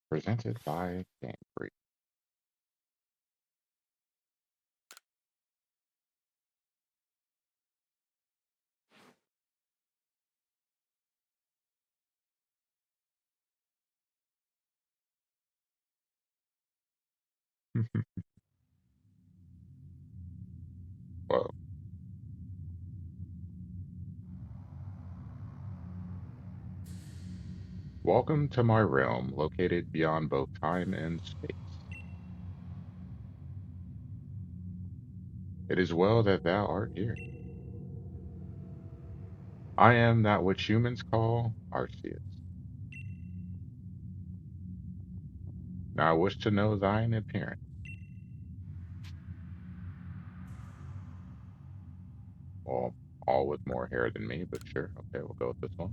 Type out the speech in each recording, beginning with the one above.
Presented by Game Freak. Whoa. Welcome to my realm, located beyond both time and space. It is well that thou art here. I am that which humans call Arceus. Now I wish to know thine appearance. Well, all with more hair than me, but sure. Okay, we'll go with this one.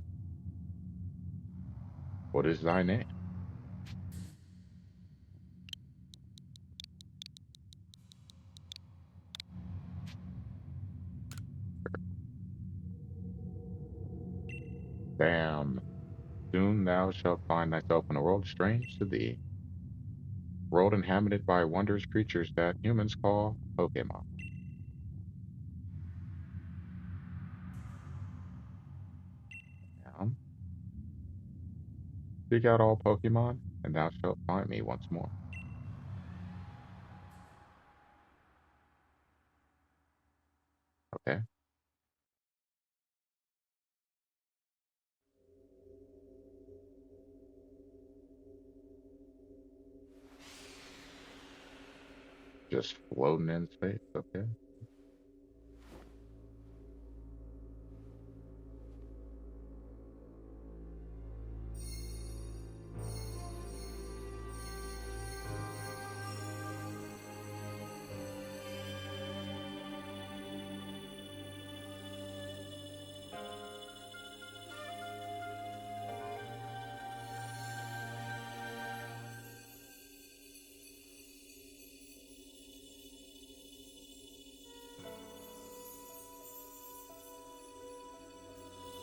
What is thy name? Damn. Soon thou shalt find thyself in a world strange to thee. World inhabited by wondrous creatures that humans call Pokémon. Yeah. Seek out all Pokemon, and thou shalt find me once more. Okay? Just floating in space. Okay.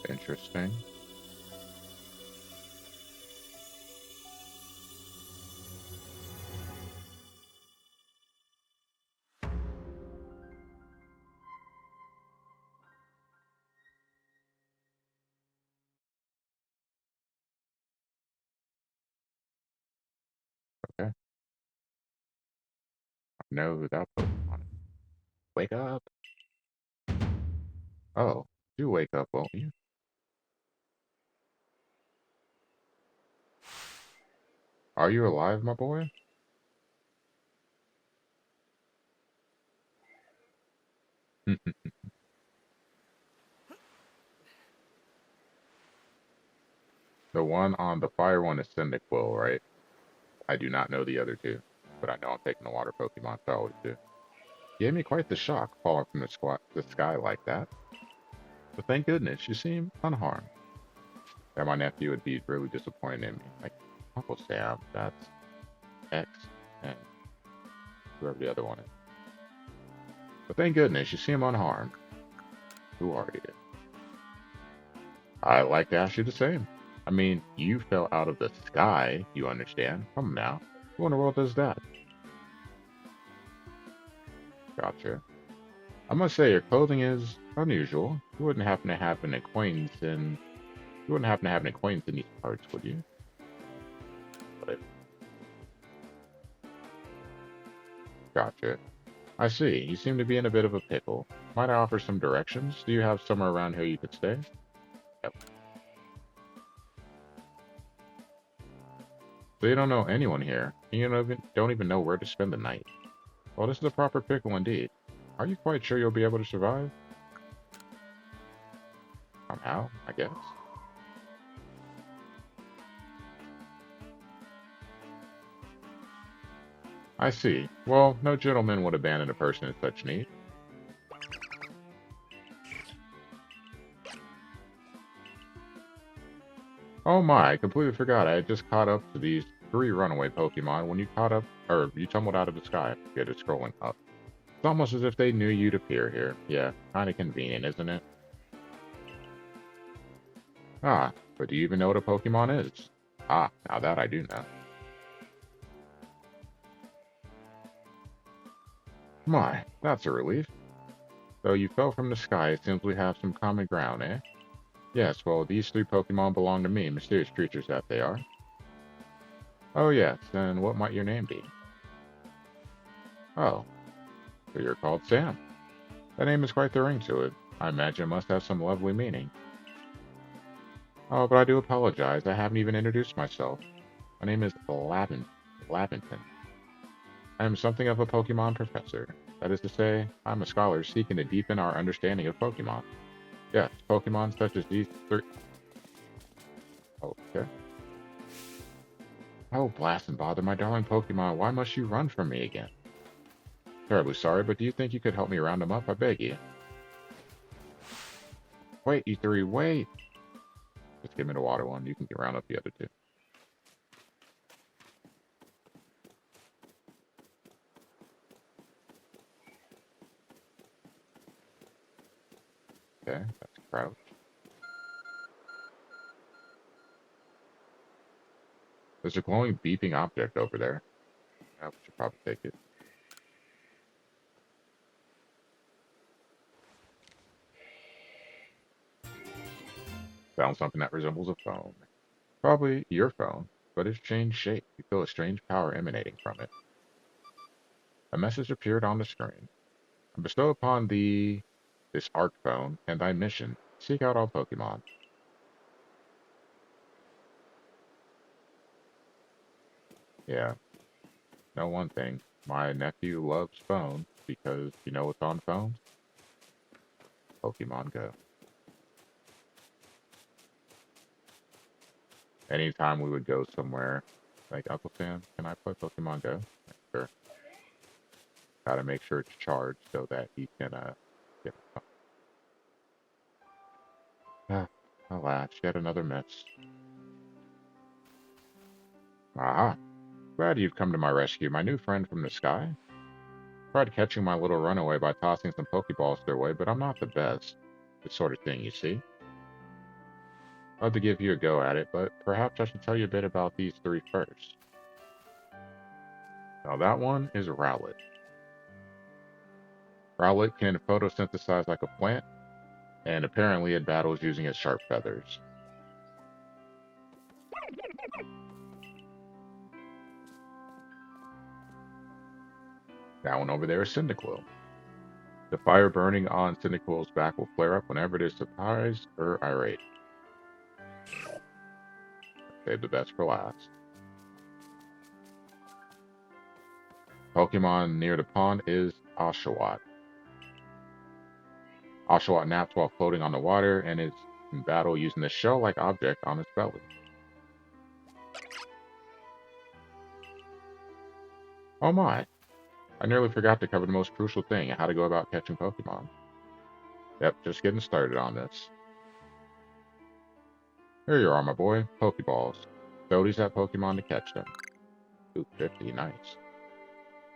Interesting. Okay. I know who that Pokemon is. Wake up. Oh, do wake up, won't you? Are you alive, my boy? The one on the fire one is Cyndaquil, right? I do not know the other two, but I know I'm taking the water Pokemon, so I always do. Gave me quite the shock falling from the sky like that. But thank goodness you seem unharmed. That my nephew would be really disappointed in me. Like, Uncle Sam, that's X, and whoever the other one is. But thank goodness you seem unharmed. Who are you? I'd like to ask you the same. I mean, you fell out of the sky, you understand. Come now. Who in the world does that? Gotcha. I must say your clothing is unusual. You wouldn't happen to have an acquaintance in you wouldn't happen to have an acquaintance in these parts, would you? But gotcha. I see. You seem to be in a bit of a pickle. Might I offer some directions? Do you have somewhere around here you could stay? Yep. So you don't know anyone here. And you don't even know where to spend the night. Well, this is a proper pickle indeed. Are you quite sure you'll be able to survive? Somehow, I guess. I see. Well, no gentleman would abandon a person in such need. Oh my, I completely forgot. I had just caught up to these three runaway Pokemon when you caught up, or you tumbled out of the sky. Yeah, just scrolling up. It's almost as if they knew you'd appear here. Yeah, kinda convenient, isn't it? Ah, but do you even know what a Pokemon is? Ah, now that I do know. My, that's a relief. Though you fell from the sky, it seems we have some common ground, eh? Yes, well, these three Pokemon belong to me, mysterious creatures that they are. Oh, yes, and what might your name be? Oh, so you're called Sam. That name has quite the ring to it. I imagine it must have some lovely meaning. Oh, but I do apologize. I haven't even introduced myself. My name is Lavington. I am something of a Pokemon professor. That is to say, I'm a scholar seeking to deepen our understanding of Pokemon. Yes, Pokemon such as these three. Oh, okay. Oh, blast and bother, my darling Pokemon, why must you run from me again? Terribly sorry, but do you think you could help me round them up? I beg you. Wait, you three, wait! Just give me the water one. You can round up the other two. Okay, that's Crouch. There's a glowing, beeping object over there. I should probably take it. Found something that resembles a phone. Probably your phone, but it's changed shape. You feel a strange power emanating from it. A message appeared on the screen. I bestow upon thee this Arc phone and thy mission. Seek out all Pokemon. Yeah, know one thing. My nephew loves phones because you know what's on phones? Pokemon Go. Anytime we would go somewhere, like Uncle Sam, can I play Pokemon Go? Like, sure. Gotta make sure it's charged so that he can get it. Ah, alas, yet another miss. Aha! Glad you've come to my rescue, my new friend from the sky. Tried catching my little runaway by tossing some Pokeballs their way, but I'm not the best. This sort of thing, you see. I'd love to give you a go at it, but perhaps I should tell you a bit about these three first. Now that one is Rowlet. Rowlet can photosynthesize like a plant, and apparently it battles using its sharp feathers. That one over there is Cyndaquil. The fire burning on Cyndaquil's back will flare up whenever it is surprised or irate. Save the best for last. Pokemon near the pond is Oshawott. Oshawott naps while floating on the water and is in battle using the shell-like object on its belly. Oh my! I nearly forgot to cover the most crucial thing, how to go about catching Pokemon. Yep, just getting started on this. Here you are, my boy. Pokeballs. Throw these at Pokemon to catch them. Ooh, 50, nice.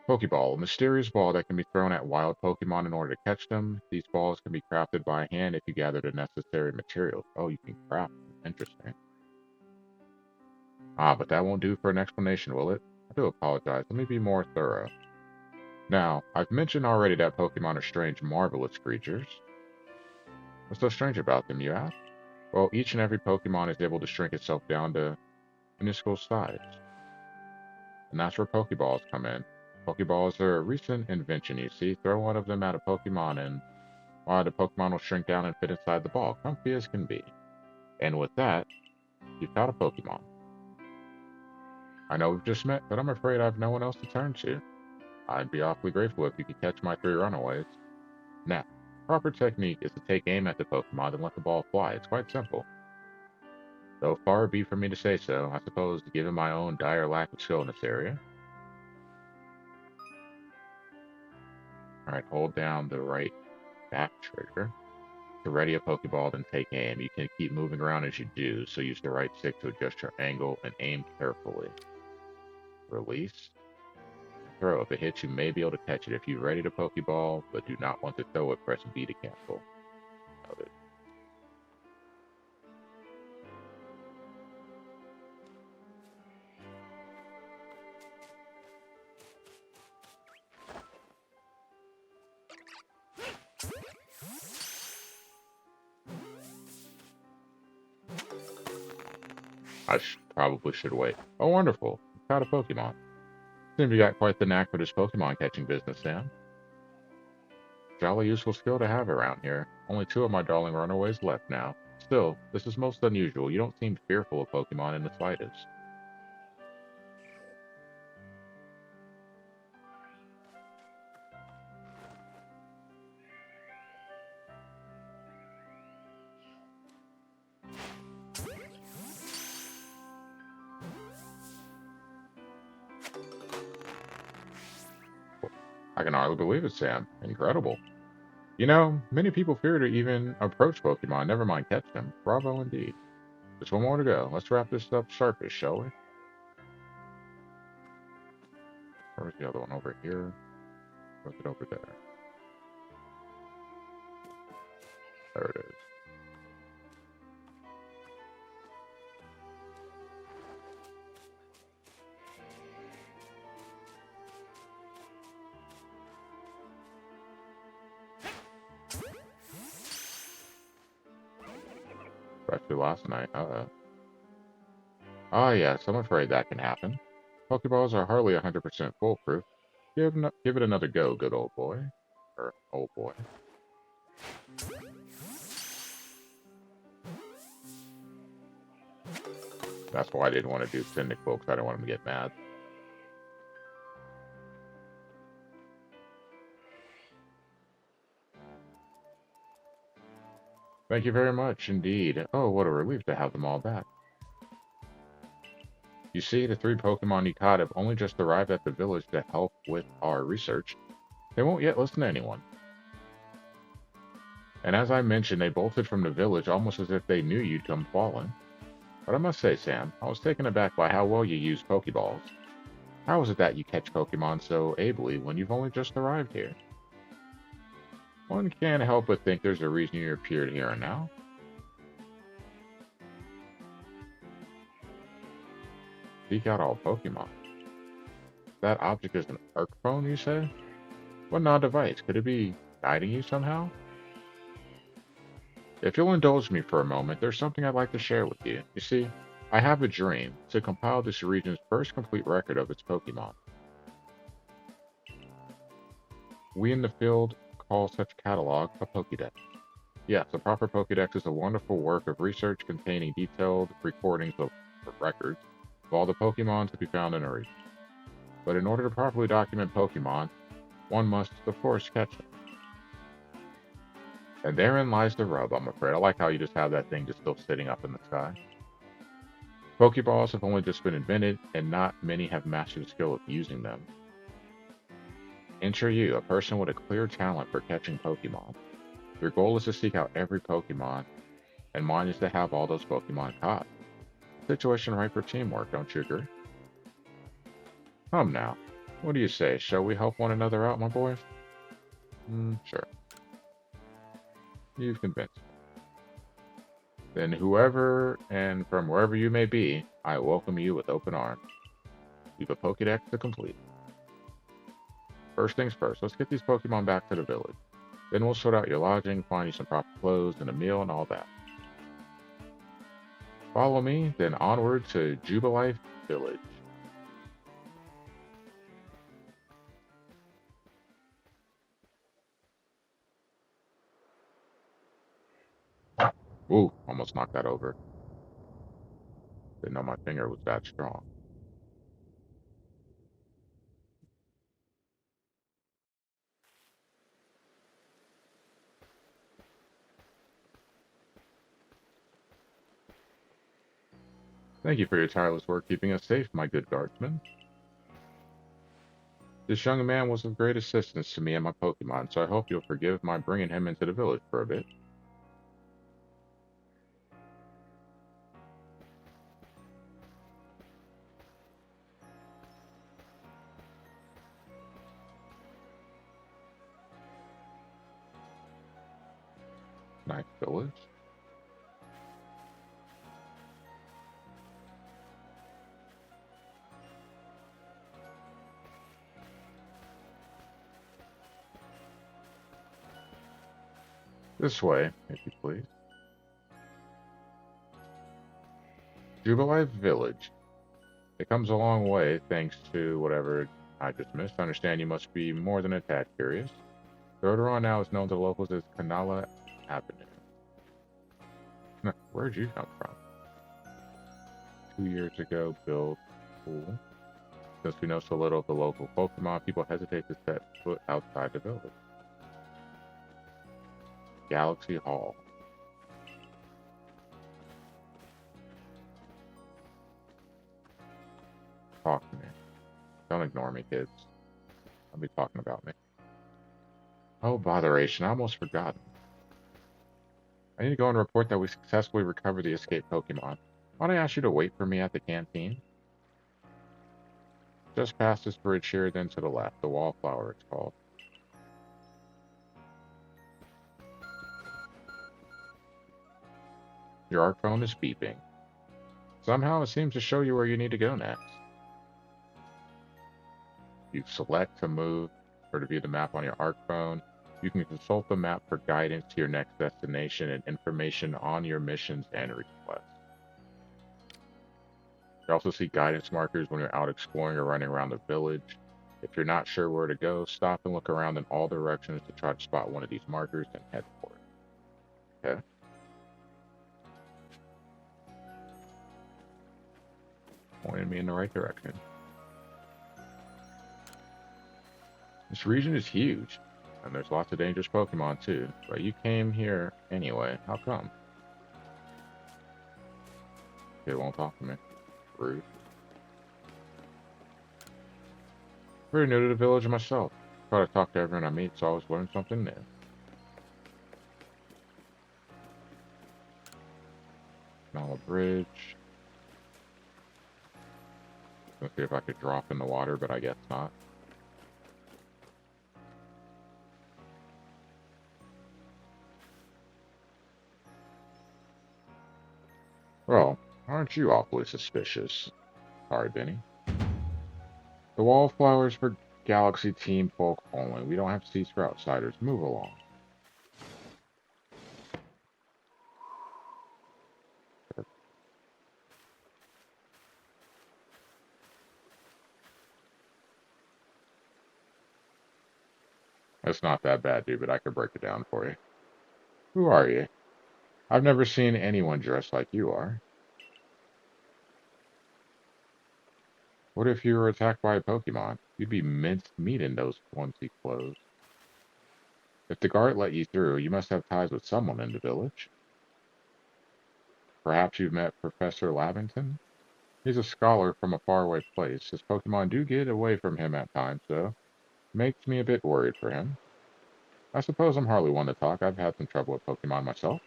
Pokeball, a mysterious ball that can be thrown at wild Pokemon in order to catch them. These balls can be crafted by hand if you gather the necessary materials. Oh, you can craft them. Interesting. Ah, but that won't do for an explanation, will it? I do apologize. Let me be more thorough. Now, I've mentioned already that Pokemon are strange, marvelous creatures. What's so strange about them, you ask? Well, each and every Pokemon is able to shrink itself down to minuscule size. And that's where Pokeballs come in. Pokeballs are a recent invention, you see. Throw one of them at a Pokemon and the Pokemon will shrink down and fit inside the ball, comfy as can be. And with that, you've got a Pokemon. I know we've just met, but I'm afraid I've no one else to turn to. I'd be awfully grateful if you could catch my three runaways. Now, proper technique is to take aim at the Pokemon and let the ball fly. It's quite simple. Though far be from me to say so, I suppose, given my own dire lack of skill in this area. Alright, hold down the right back trigger to ready a Pokeball, then take aim. You can keep moving around as you do, so use the right stick to adjust your angle and aim carefully. Release. Throw. If it hits, you may be able to catch it. If you ready the Pokeball, but do not want to throw it, press B to cancel. Noted. Probably should wait. Oh, wonderful. Caught a Pokemon. Seems you got quite the knack for this Pokemon catching business, Sam. Jolly useful skill to have around here. Only two of my darling runaways left now. Still, this is most unusual. You don't seem fearful of Pokemon in the slightest. I can hardly believe it, Sam. Incredible. You know, many people fear to even approach Pokemon, never mind catch them. Bravo indeed. Just one more to go. Let's wrap this up sharpish, shall we? Where's the other one? Over here? Where's it over there? There it is. Especially last night. Ah, yes, I'm afraid that can happen. Pokeballs are hardly 100% foolproof. Give it another go, good old boy. Or old boy. That's why I didn't want to do Cyndaquil, because I didn't want him to get mad. Thank you very much indeed. Oh, what a relief to have them all back. You see, the three Pokemon you caught have only just arrived at the village to help with our research. They won't yet listen to anyone. And as I mentioned, they bolted from the village almost as if they knew you'd come falling. But I must say, Sam, I was taken aback by how well you use Pokeballs. How is it that you catch Pokemon so ably when you've only just arrived here? One can't help but think there's a reason you appeared here and now. Seek out all Pokemon. That object is an Arc phone, you say? What odd device? Could it be guiding you somehow? If you'll indulge me for a moment, there's something I'd like to share with you. You see, I have a dream to compile this region's first complete record of its Pokemon. We in the field call such catalog a Pokédex. Yes, a proper Pokédex is a wonderful work of research containing detailed recordings of records of all the Pokemon to be found in a region. But in order to properly document Pokemon, one must, of course, catch them. And therein lies the rub, I'm afraid. I like how you just have that thing just still sitting up in the sky. Pokeballs have only just been invented, and not many have mastered the skill of using them. Enter you, a person with a clear talent for catching Pokemon. Your goal is to seek out every Pokemon, and mine is to have all those Pokemon caught. Situation right for teamwork, don't you agree? Come now. What do you say? Shall we help one another out, my boys? Sure. You've convinced me. Then whoever and from wherever you may be, I welcome you with open arms. You've a Pokédex to complete. First things first, let's get these Pokemon back to the village. Then we'll sort out your lodging, find you some proper clothes and a meal and all that. Follow me, then onward to Jubilife Village. Ooh, almost knocked that over. Didn't know my finger was that strong. Thank you for your tireless work keeping us safe, my good guardsman. This young man was of great assistance to me and my Pokemon, so I hope you'll forgive my bringing him into the village for a bit. Nice village. This way, if you please. Jubilife Village. It comes a long way thanks to whatever I just missed. I understand you must be more than a tad curious. The road we're on now is known to the locals as Canala Avenue. Where'd you come from? 2 years ago, built. Cool. Since we know so little of the local Pokemon, people hesitate to set foot outside the village. Galaxy Hall. Talk to me. Don't ignore me, kids. I'll be talking about me. Oh, botheration. I almost forgot. I need to go and report that we successfully recovered the escaped Pokemon. Why don't I ask you to wait for me at the canteen? Just past this bridge here, then to the left. The Wallflower, it's called. Your arc phone is beeping. Somehow it seems to show you where you need to go next. You select to move or to view the map on your arc phone. You can consult the map for guidance to your next destination and information on your missions and requests. You also see guidance markers when you're out exploring or running around the village. If you're not sure where to go, stop and look around in all directions to try to spot one of these markers and head for it. Okay? Pointed me in the right direction. This region is huge, and there's lots of dangerous Pokemon too, but you came here anyway. How come? It won't talk to me. Rude. Pretty new to the village myself. Try to talk to everyone I meet, so I always learn something new. On a bridge. Let's see if I could drop in the water, but I guess not. Well, aren't you awfully suspicious? Sorry, Benny. The wallflowers for Galaxy Team folk only. We don't have seats for outsiders. Move along. It's not that bad, dude, but I could break it down for you. Who are you? I've never seen anyone dressed like you are. What if you were attacked by a Pokemon? You'd be minced meat in those onesie clothes. If the guard let you through, you must have ties with someone in the village. Perhaps you've met Professor Lavington? He's a scholar from a faraway place. His Pokemon do get away from him at times, though. Makes me a bit worried for him. I suppose I'm hardly one to talk. I've had some trouble with Pokemon myself.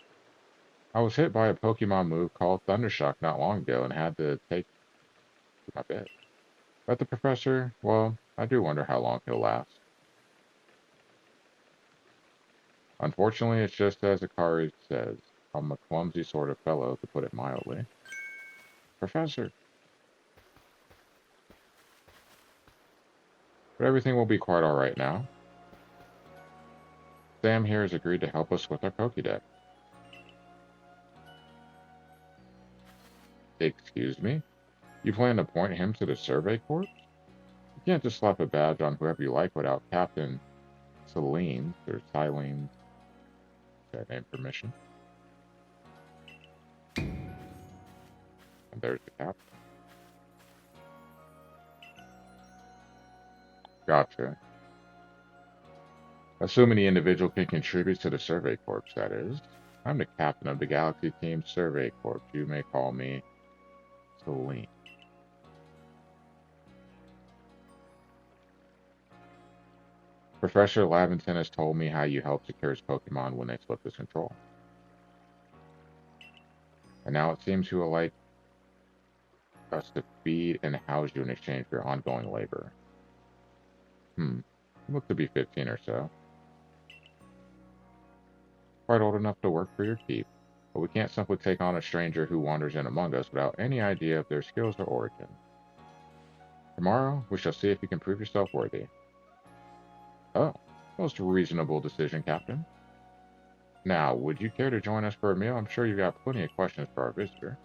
I was hit by a Pokemon move called Thundershock not long ago and had to take to my bed. But the professor, well, I do wonder how long he'll last. Unfortunately, it's just as Akari says. I'm a clumsy sort of fellow, to put it mildly. Professor. But everything will be quite alright now. Sam here has agreed to help us with our Pokédex. Excuse me? You plan to point him to the Survey Corps? You can't just slap a badge on whoever you like without Captain Celine's or Silene's name permission. And there's the captain. Gotcha. Assuming the individual can contribute to the Survey Corps, that is. I'm the captain of the Galaxy Team Survey Corps. You may call me Celine. Professor Lavington has told me how you help secure his Pokemon when they slip his control. And now it seems you would like us to feed and house you in exchange for your ongoing labor. You look to be 15 or so. Quite old enough to work for your keep, but we can't simply take on a stranger who wanders in among us without any idea of their skills or origin. Tomorrow, we shall see if you can prove yourself worthy. Oh, most reasonable decision, Captain. Now, would you care to join us for a meal? I'm sure you've got plenty of questions for our visitor.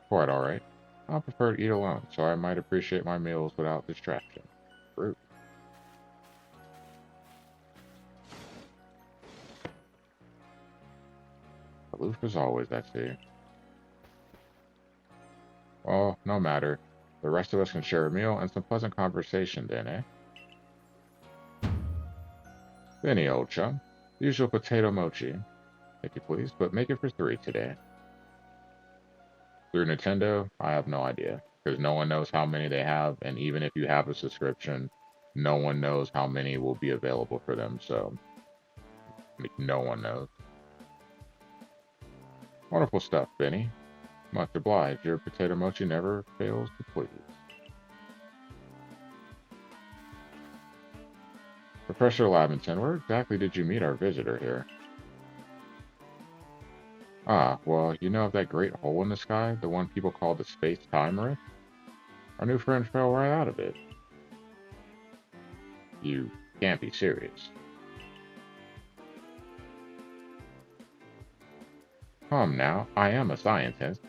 Of quite alright. I prefer to eat alone, so I might appreciate my meals without distraction. Rude. Aloof as always, I see. Well, no matter. The rest of us can share a meal and some pleasant conversation then, eh? Benny, old chum. The usual potato mochi. If you please, but make it for 3 today. Through Nintendo, I have no idea. Because no one knows how many they have, and even if you have a subscription, no one knows how many will be available for them, so no one knows. Wonderful stuff, Benny. Much obliged. Your potato mochi never fails to please. Professor Lavington, where exactly did you meet our visitor here? Ah, well, you know of that great hole in the sky, the one people call the space-time rift? Our new friend fell right out of it. You can't be serious. Come now, I am a scientist.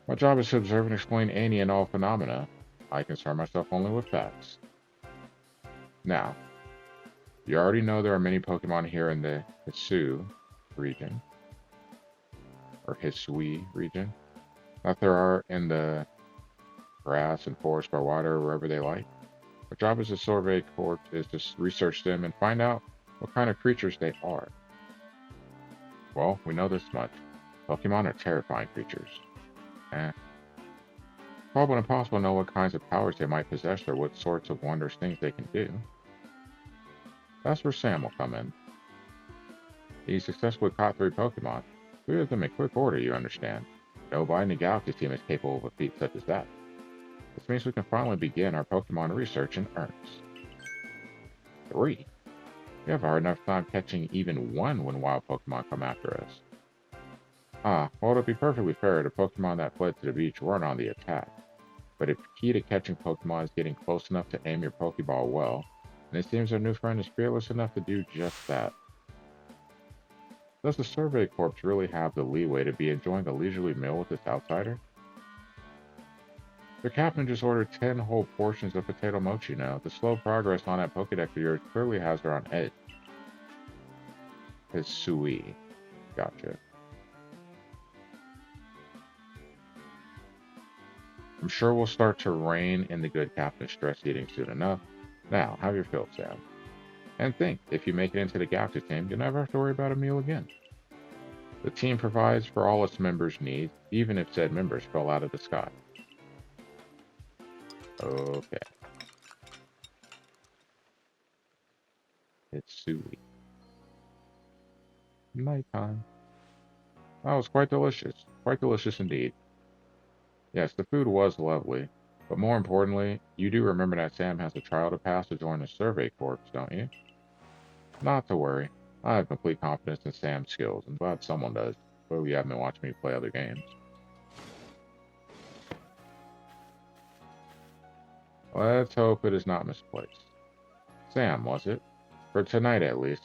My job is to observe and explain any and all phenomena. I concern myself only with facts. Now, you already know there are many Pokemon here in the Hisu region, or Hisui region, that there are in the grass and forest by water, wherever they like. Our job as a survey corps is to research them and find out what kind of creatures they are. Well, we know this much. Pokemon are terrifying creatures. Probably impossible to know what kinds of powers they might possess or what sorts of wondrous things they can do. That's where Sam will come in. He successfully caught 3 Pokemon. 3 of them in quick order, you understand. Nobody in the Galaxy team is capable of a feat such as that. This means we can finally begin our Pokemon research in earnest. 3? We have a hard enough time catching even 1 when wild Pokemon come after us. Ah, well, to be perfectly fair, the Pokemon that fled to the beach weren't on the attack. But if key to catching Pokemon is getting close enough to aim your Pokeball well, and it seems our new friend is fearless enough to do just that. Does the Survey Corps really have the leeway to be enjoying a leisurely meal with this outsider? Their captain just ordered 10 whole portions of potato mochi now. The slow progress on that Pokedex of yours clearly has her on edge. Hisui. Gotcha. I'm sure we'll start to rein in the good captain's stress eating soon enough. Now, have your fill, Sam. And think, if you make it into the Galaxy team, you'll never have to worry about a meal again. The team provides for all its members' needs, even if said members fell out of the sky. Okay. It's Sui. Nighttime. That was quite delicious. Quite delicious indeed. Yes, the food was lovely. But more importantly, you do remember that Sam has a trial to pass to join the Survey Corps, don't you? Not to worry. I have complete confidence in Sam's skills. I'm glad someone does. But you haven't been watching me play other games. Let's hope it is not misplaced. Sam, was it? For tonight at least.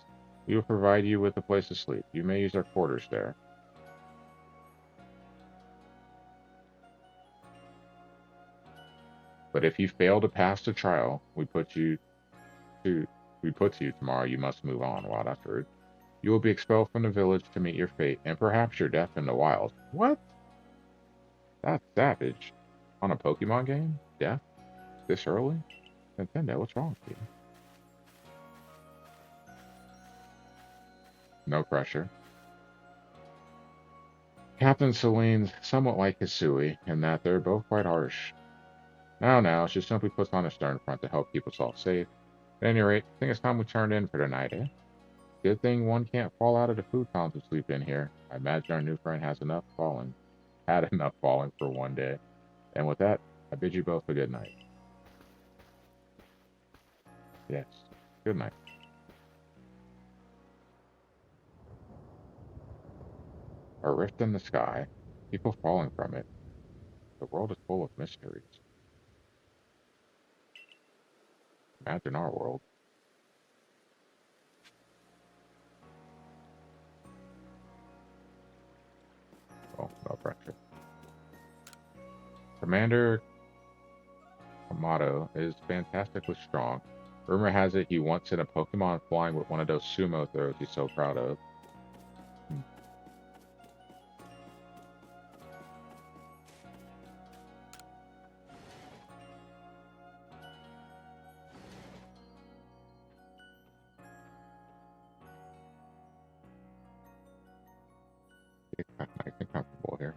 We will provide you with a place to sleep. You may use our quarters there. But if you fail to pass the trial to we put to you tomorrow, you must move on. Wow, that's rude. You will be expelled from the village to meet your fate, and perhaps your death in the wild. What? That's savage. On a Pokemon game? Death? This early? Nintendo, what's wrong with you? No pressure. Captain Celine's somewhat like Hisui, in that they're both quite harsh. Now, she simply puts on a stern front to help keep us all safe. At any rate, I think it's time we turned in for the night, eh? Good thing one can't fall out of the futon to sleep in here. I imagine our new friend had enough falling for one day. And with that, I bid you both a good night. Yes, good night. A rift in the sky, people falling from it. The world is full of mysteries. Imagine our world. Oh, no pressure. Commander Kamado is fantastically strong. Rumor has it he once sent a Pokemon flying with one of those sumo throws he's so proud of. Hmm. It's nice and comfortable here.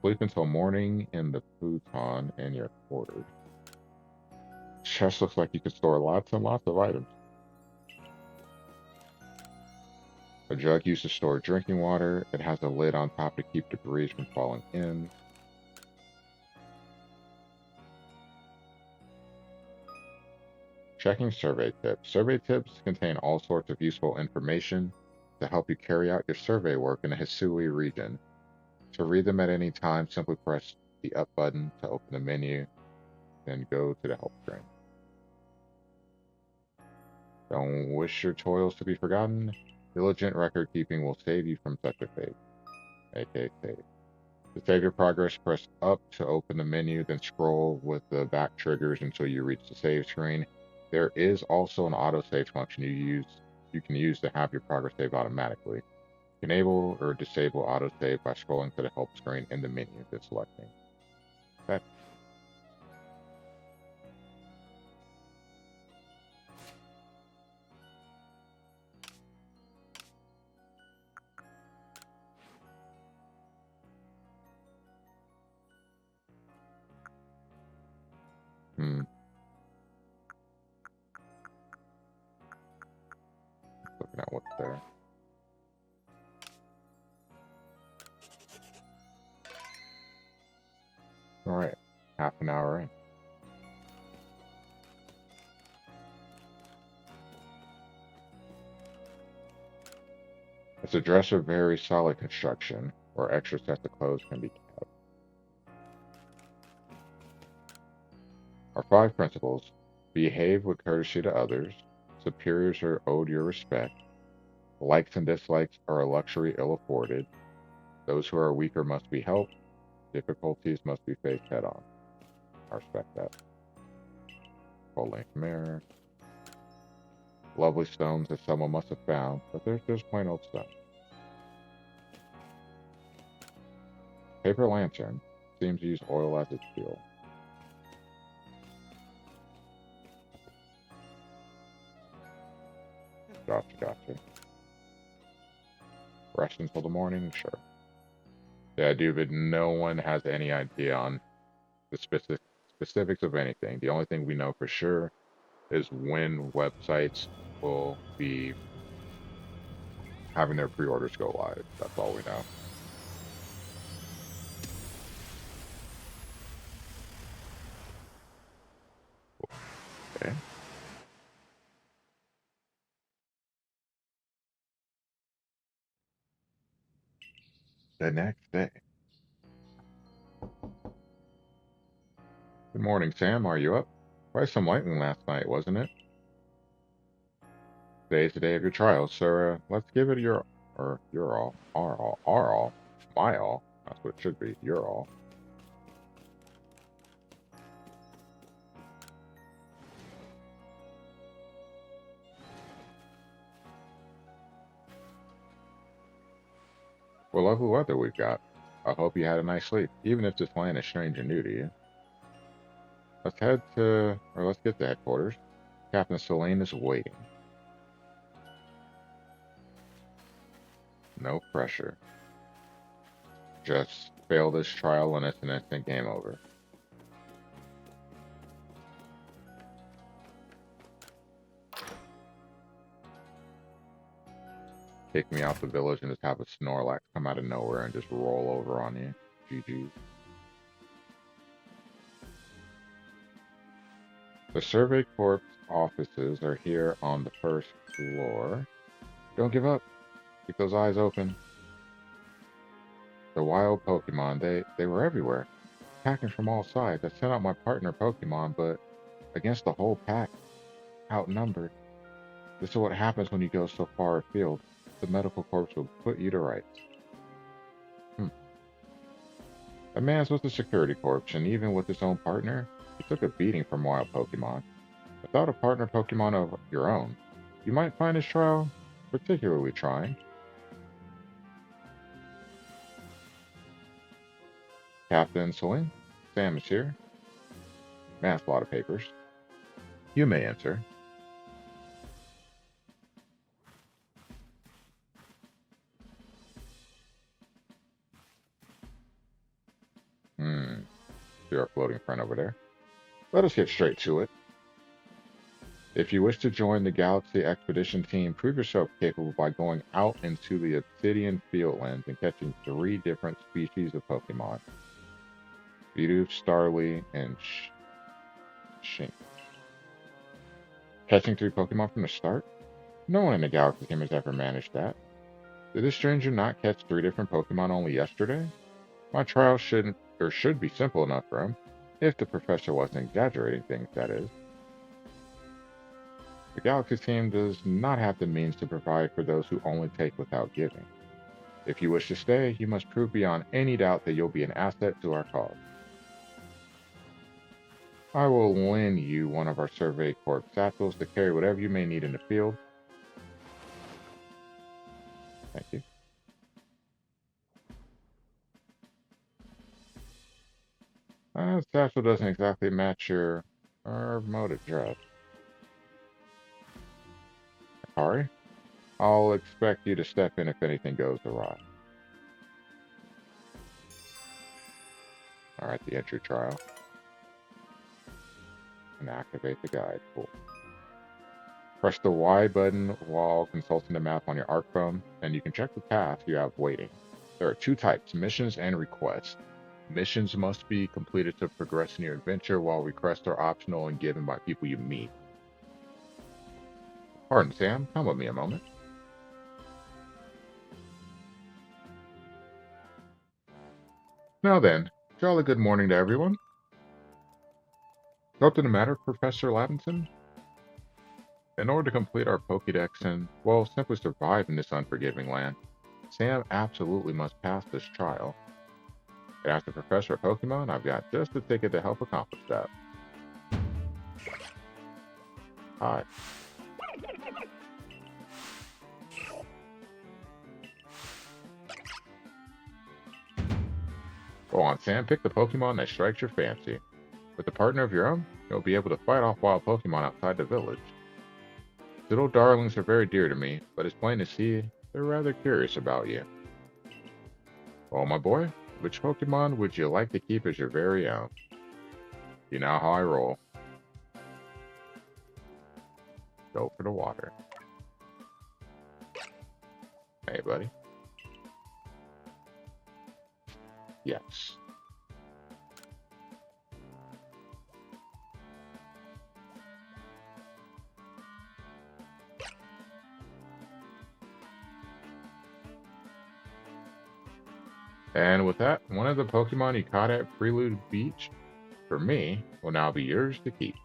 Sleep until morning in the futon in your quarters. Chest looks like you can store lots and lots of items. A jug used to store drinking water. It has a lid on top to keep debris from falling in. Checking survey tips. Survey tips contain all sorts of useful information to help you carry out your survey work in the Hisui region. To read them at any time, simply press the up button to open the menu, then go to the help screen. Don't wish your toils to be forgotten. Diligent record keeping will save you from such a fate. aka save. To save your progress, press up to open the menu, then scroll with the back triggers until you reach the save screen. There is also an autosave function you can use to have your progress save automatically. Enable or disable autosave by scrolling to the help screen in the menu then selecting. Okay. Hmm. Looking at what's there. Alright. Half an hour in. It's a dress of very solid construction, where extra sets of clothes can be kept. Our 5 principles: behave with courtesy to others, superiors are owed your respect, likes and dislikes are a luxury ill afforded, those who are weaker must be helped, difficulties must be faced head on. I respect that. Full length mirror. Lovely stones that someone must have found, but there's just plain old stone. Paper lantern seems to use oil as its fuel. Gotcha. Rest until the morning, sure. Yeah, dude, but no one has any idea on the specifics of anything. The only thing we know for sure is when websites will be having their pre-orders go live. That's all we know. Okay. The next day. Good morning, Sam. Are you up? Quite some lightning last night, wasn't it? Today's the day of your trial, so let's give it your all, our all, my all. That's what it should be, your all. What lovely weather we've got. I hope you had a nice sleep, even if this land is strange and new to you. Let's get to headquarters. Captain Selene is waiting. No pressure. Just fail this trial and it's an instant game over. Kick me out the village and just have a Snorlax come out of nowhere and just roll over on you. GG. The Survey Corps offices are here on the first floor. Don't give up. Keep those eyes open. The wild Pokemon, they were everywhere, attacking from all sides. I sent out my partner Pokemon, but against the whole pack, outnumbered. This is what happens when you go so far afield. The medical corps will put you to rights. A man's with the security corps, and even with his own partner, he took a beating from wild Pokemon. Without a partner Pokemon of your own, you might find his trial particularly trying. Captain Celine, Sam is here. Man, that's a lot of papers. You may enter. Hmm. You're a floating friend over there. Let us get straight to it. If you wish to join the Galaxy Expedition team, prove yourself capable by going out into the Obsidian Fieldlands and catching 3 different species of Pokemon. Bidoof, Starly, and Shink. Catching 3 Pokemon from the start? No one in the Galaxy team has ever managed that. Did this stranger not catch 3 different Pokemon only yesterday? My trial should be simple enough for him, if the professor wasn't exaggerating things, that is. The Galaxy team does not have the means to provide for those who only take without giving. If you wish to stay, you must prove beyond any doubt that you'll be an asset to our cause. I will lend you one of our Survey Corps satchels to carry whatever you may need in the field. Thank you. Satchel doesn't exactly match your mode of dress. Sorry. I'll expect you to step in if anything goes awry. Alright, the entry trial. And activate the guide. Cool. Press the Y button while consulting the map on your ARC phone, and you can check the path you have waiting. There are 2 types, missions and requests. Missions must be completed to progress in your adventure, while requests are optional and given by people you meet. Pardon, Sam. Come with me a moment. Now then, jolly good morning to everyone. Something the matter, Professor Lavenson? In order to complete our Pokédex and, well, simply survive in this unforgiving land, Sam absolutely must pass this trial. And as the professor of Pokemon, I've got just the ticket to help accomplish that. Hi. Go on, Sam, pick the Pokemon that strikes your fancy. With a partner of your own, you'll be able to fight off wild Pokemon outside the village. Little darlings are very dear to me, but it's plain to see they're rather curious about you. Well, my boy, which Pokemon would you like to keep as your very own? You know how I roll. Go for the water. Hey, buddy. Yes. And with that, one of the Pokemon you caught at Prelude Beach, for me, will now be yours to keep.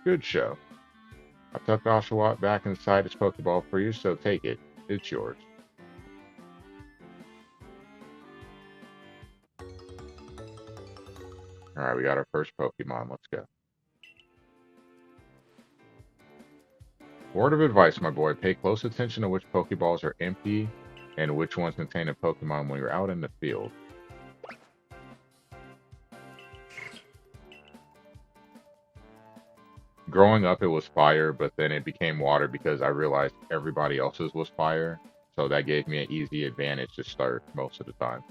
Good show. I tucked Oshawott back inside its Pokeball for you, so take it. It's yours. Alright, we got our first Pokemon. Let's go. Word of advice, my boy. Pay close attention to which Pokeballs are empty and which ones contain a Pokemon when you're out in the field. Growing up, it was fire, but then it became water because I realized everybody else's was fire. So that gave me an easy advantage to start most of the time.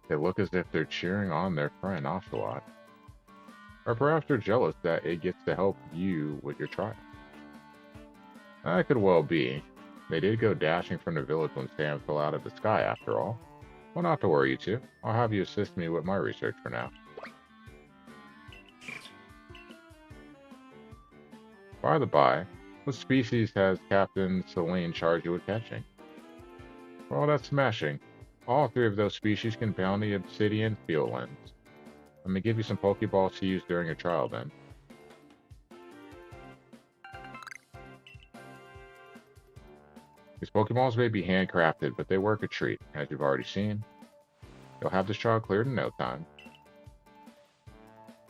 They look as if they're cheering on their friend Oshawott. Or perhaps they're jealous that it gets to help you with your trial. That could well be. They did go dashing from the village when Sam fell out of the sky after all. Well, not to worry, you two. I'll have you assist me with my research for now. By the by, what species has Captain Celine charged you with catching? Well, that's smashing. All 3 of those species can bound the Obsidian Fieldlands. Let me give you some Pokeballs to use during your trial then. These Pokeballs may be handcrafted, but they work a treat, as you've already seen. You'll have this trial cleared in no time.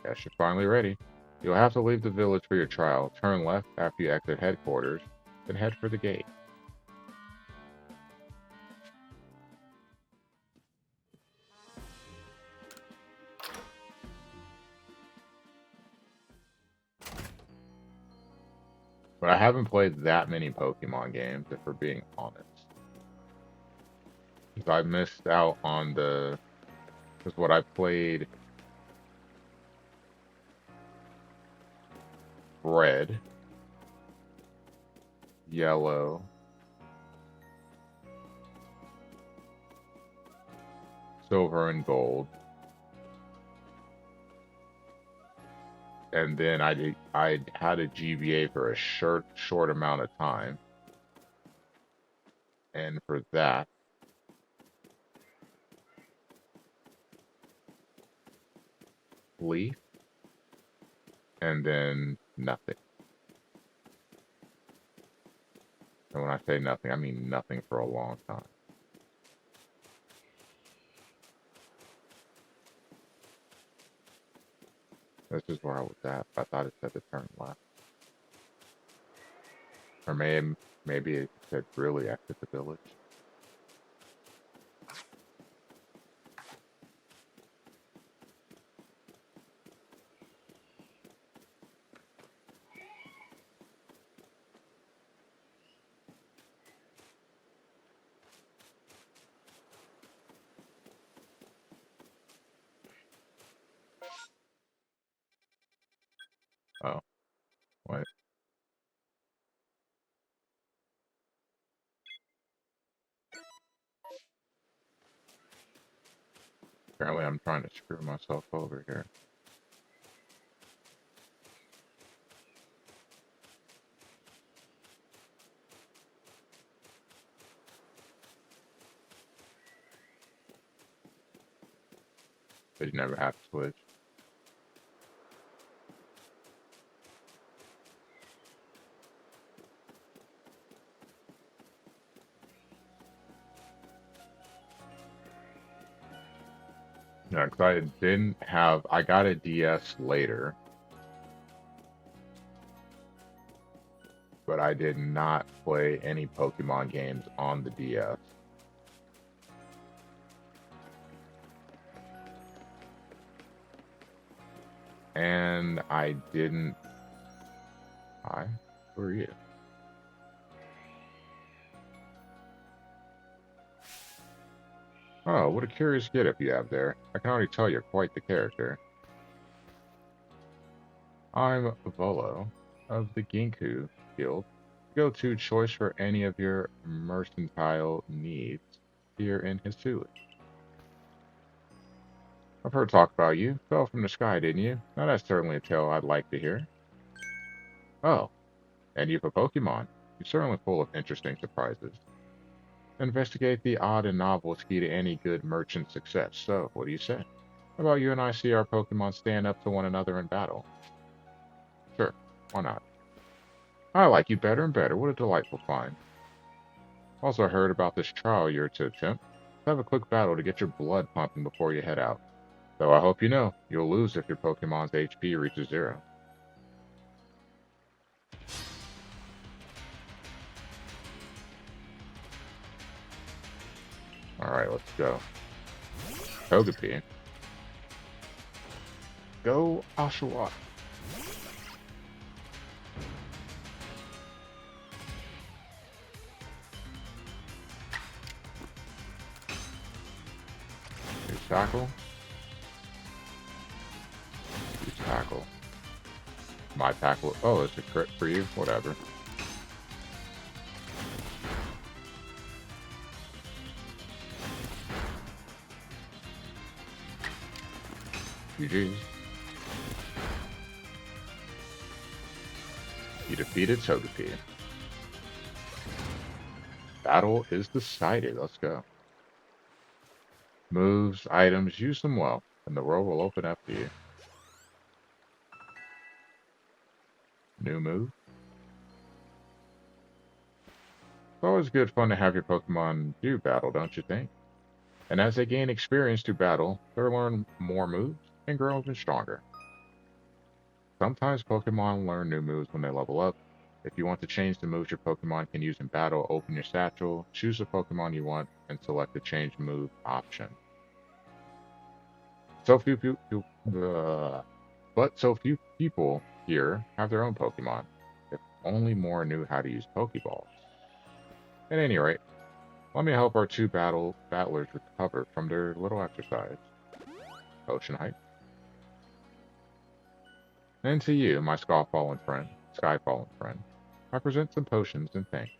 Yes, you're finally ready. You'll have to leave the village for your trial. Turn left after you exit headquarters, then head for the gate. But I haven't played that many Pokemon games, if we're being honest. Because I missed out on the... Because what I played... Red, Yellow, Silver and Gold. And then I had a GBA for a short amount of time. And for that, Leaf, and then nothing. And when I say nothing, I mean nothing for a long time. This is where I was at. I thought it said to turn left. Or maybe it said really exit the village. Oh, what? Apparently I'm trying to screw myself over here. But you never have to switch. Yeah, because I didn't have... I got a DS later. But I did not play any Pokemon games on the DS. And I didn't... Hi, who are you? Oh, what a curious get-up you have there. I can already tell you're quite the character. I'm Volo of the Ginkgo Guild. Go-to choice for any of your mercantile needs here in Hisui. I've heard talk about you. Fell from the sky, didn't you? Now that's certainly a tale I'd like to hear. Oh, and you've a Pokemon. You're certainly full of interesting surprises. Investigate the odd and novel is key to any good merchant success. So, what do you say? How about you and I see our Pokemon stand up to one another in battle? Sure, why not? I like you better and better. What a delightful find. Also heard about this trial you're to attempt. Let's have a quick battle to get your blood pumping before you head out. Though I hope you know, you'll lose if your Pokemon's HP reaches 0. Alright, let's go. Togepi. Go Oshawott. Use tackle. Use tackle. My tackle. Oh, it's a crit for you? Whatever. GG's. You defeated Togepi. Battle is decided. Let's go. Moves, items, use them well, and the world will open up to you. New move. It's always good fun to have your Pokemon do battle, don't you think? And as they gain experience through battle, they'll learn more moves and grow even stronger. Sometimes Pokemon learn new moves when they level up. If you want to change the moves your Pokemon can use in battle, open your satchel, choose the Pokemon you want, and select the change move option. So few people, but so few people here have their own Pokemon. If only more knew how to use Pokeballs. At any rate, let me help our two battlers recover from their little exercise. Potion height. And to you, my Skyfallen friend, I present some potions and thank.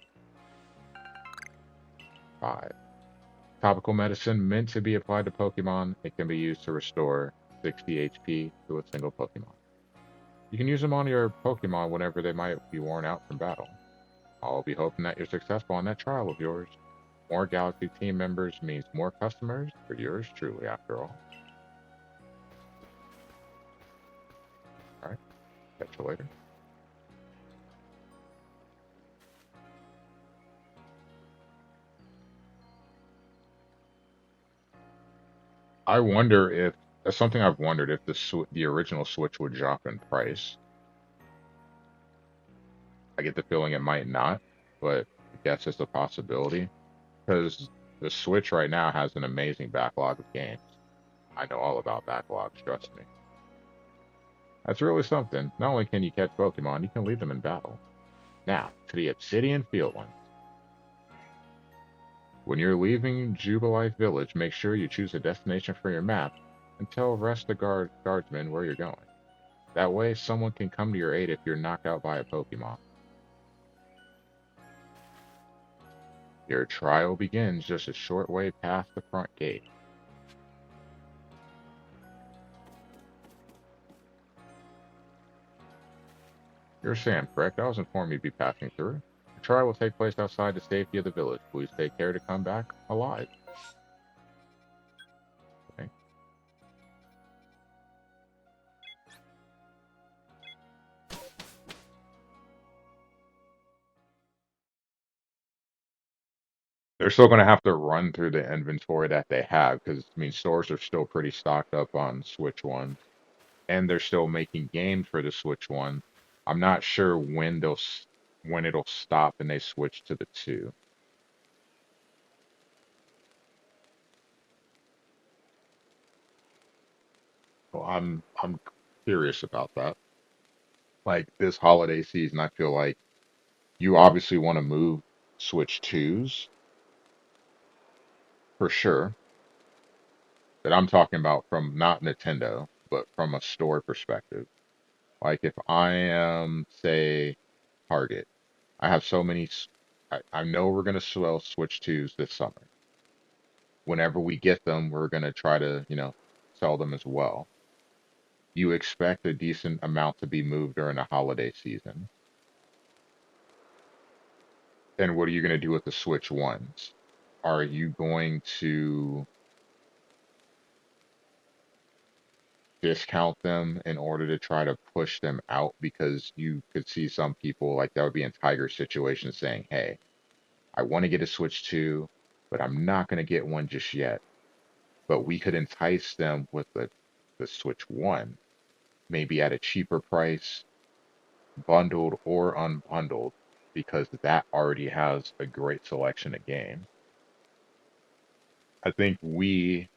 5. Topical medicine meant to be applied to Pokemon. It can be used to restore 60 HP to a single Pokemon. You can use them on your Pokemon whenever they might be worn out from battle. I'll be hoping that you're successful on that trial of yours. More Galaxy team members means more customers for yours truly, after all. Alright, catch you later. I wonder if that's something I've wondered if the original Switch would drop in price. I get the feeling it might not, but I guess it's a possibility because the Switch right now has an amazing backlog of games. I know all about backlogs, trust me. That's really something. Not only can you catch Pokemon, you can lead them in battle. Now, to the Obsidian Field ones. When you're leaving Jubilife Village, make sure you choose a destination for your map and tell rest the guardsmen where you're going. That way, someone can come to your aid if you're knocked out by a Pokemon. Your trial begins just a short way past the front gate. You're Sam, correct? I was informed you'd be passing through. The trial will take place outside the safety of the village. Please take care to come back alive. Okay. They're still going to have to run through the inventory that they have because, I mean, stores are still pretty stocked up on Switch 1, and they're still making games for the Switch 1. I'm not sure when it'll stop and they switch to the 2. Well, I'm curious about that. Like this holiday season, I feel like you obviously want to move Switch 2s for sure. That I'm talking about from not Nintendo, but from a store perspective. Like if I am, say, Target, I have so many. I know we're gonna sell Switch 2s this summer. Whenever we get them, we're gonna try to, sell them as well. You expect a decent amount to be moved during the holiday season. And what are you gonna do with the Switch ones? Are you going to discount them in order to try to push them out? Because you could see some people like that would be in Tiger's situation saying, hey, I want to get a Switch 2, but I'm not going to get one just yet. But we could entice them with the Switch 1, maybe at a cheaper price, bundled or unbundled, because that already has a great selection of games. I think we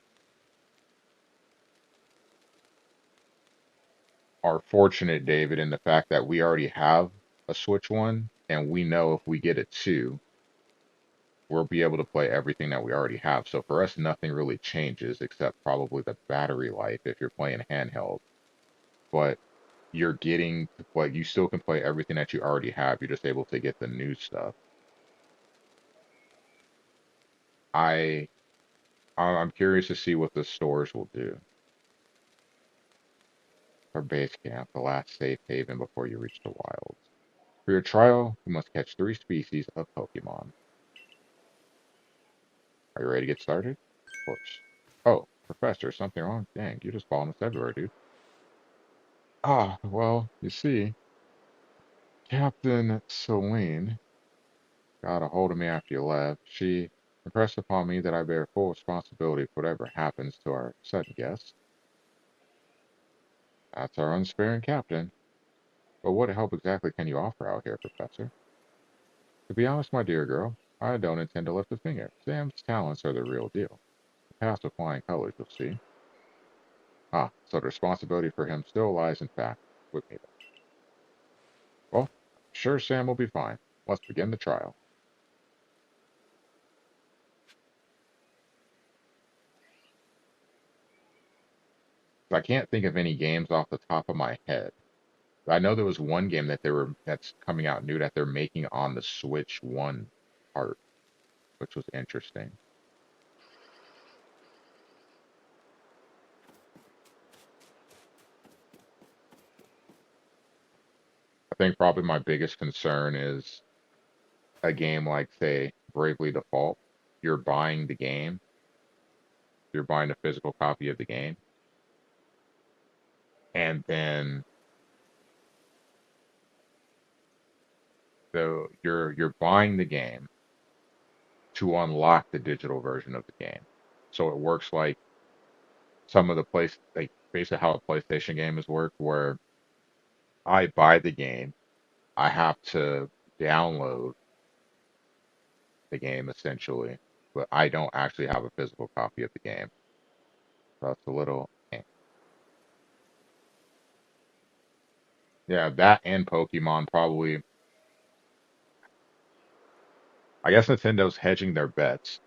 are fortunate, David, in the fact that we already have a Switch 1, and we know if we get a 2, we'll be able to play everything that we already have. So for us, nothing really changes except probably the battery life if you're playing handheld. But you're getting to play, you still can play everything that you already have. You're just able to get the new stuff. I I'm curious to see what the stores will do. For base camp, the last safe haven before you reach the wilds. For your trial, you must catch 3 species of Pokemon. Are you ready to get started? Of course. Oh, Professor, something wrong? Dang, you're just following us everywhere, dude. Ah, well, you see, Captain Celine got a hold of me after you left. She Impress upon me that I bear full responsibility for whatever happens to our sudden guest. That's our unsparing captain. But what help exactly can you offer out here, Professor? To be honest, my dear girl, I don't intend to lift a finger. Sam's talents are the real deal. The pass with flying colors, you'll see. Ah, so the responsibility for him still lies, in fact, with me then. Well, I'm sure Sam will be fine. Let's begin the trial. I can't think of any games off the top of my head. I know there was one game that's coming out new that they're making on the Switch One part, which was interesting. I think probably my biggest concern is a game like, say, Bravely Default. You're buying the game, you're buying a physical copy of the game, and then you're buying the game to unlock the digital version of the game. So it works like some of the place like basically how a PlayStation game is work, where I buy the game, I have to download the game essentially, but I don't actually have a physical copy of the game. So that's a little yeah, that and Pokemon probably. I guess Nintendo's hedging their bets.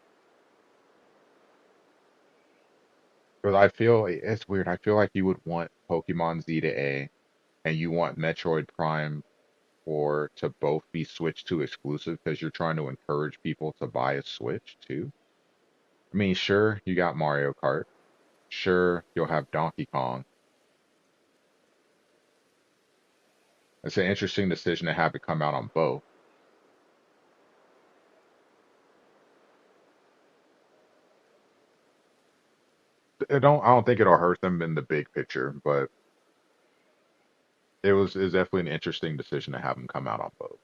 Because I feel it's weird. I feel like you would want Pokemon Z to A and you want Metroid Prime or to both be Switch 2 exclusive because you're trying to encourage people to buy a Switch too. I mean, sure, you got Mario Kart. Sure, you'll have Donkey Kong. It's an interesting decision to have it come out on both. I don't think it'll hurt them in the big picture, but is definitely an interesting decision to have them come out on both.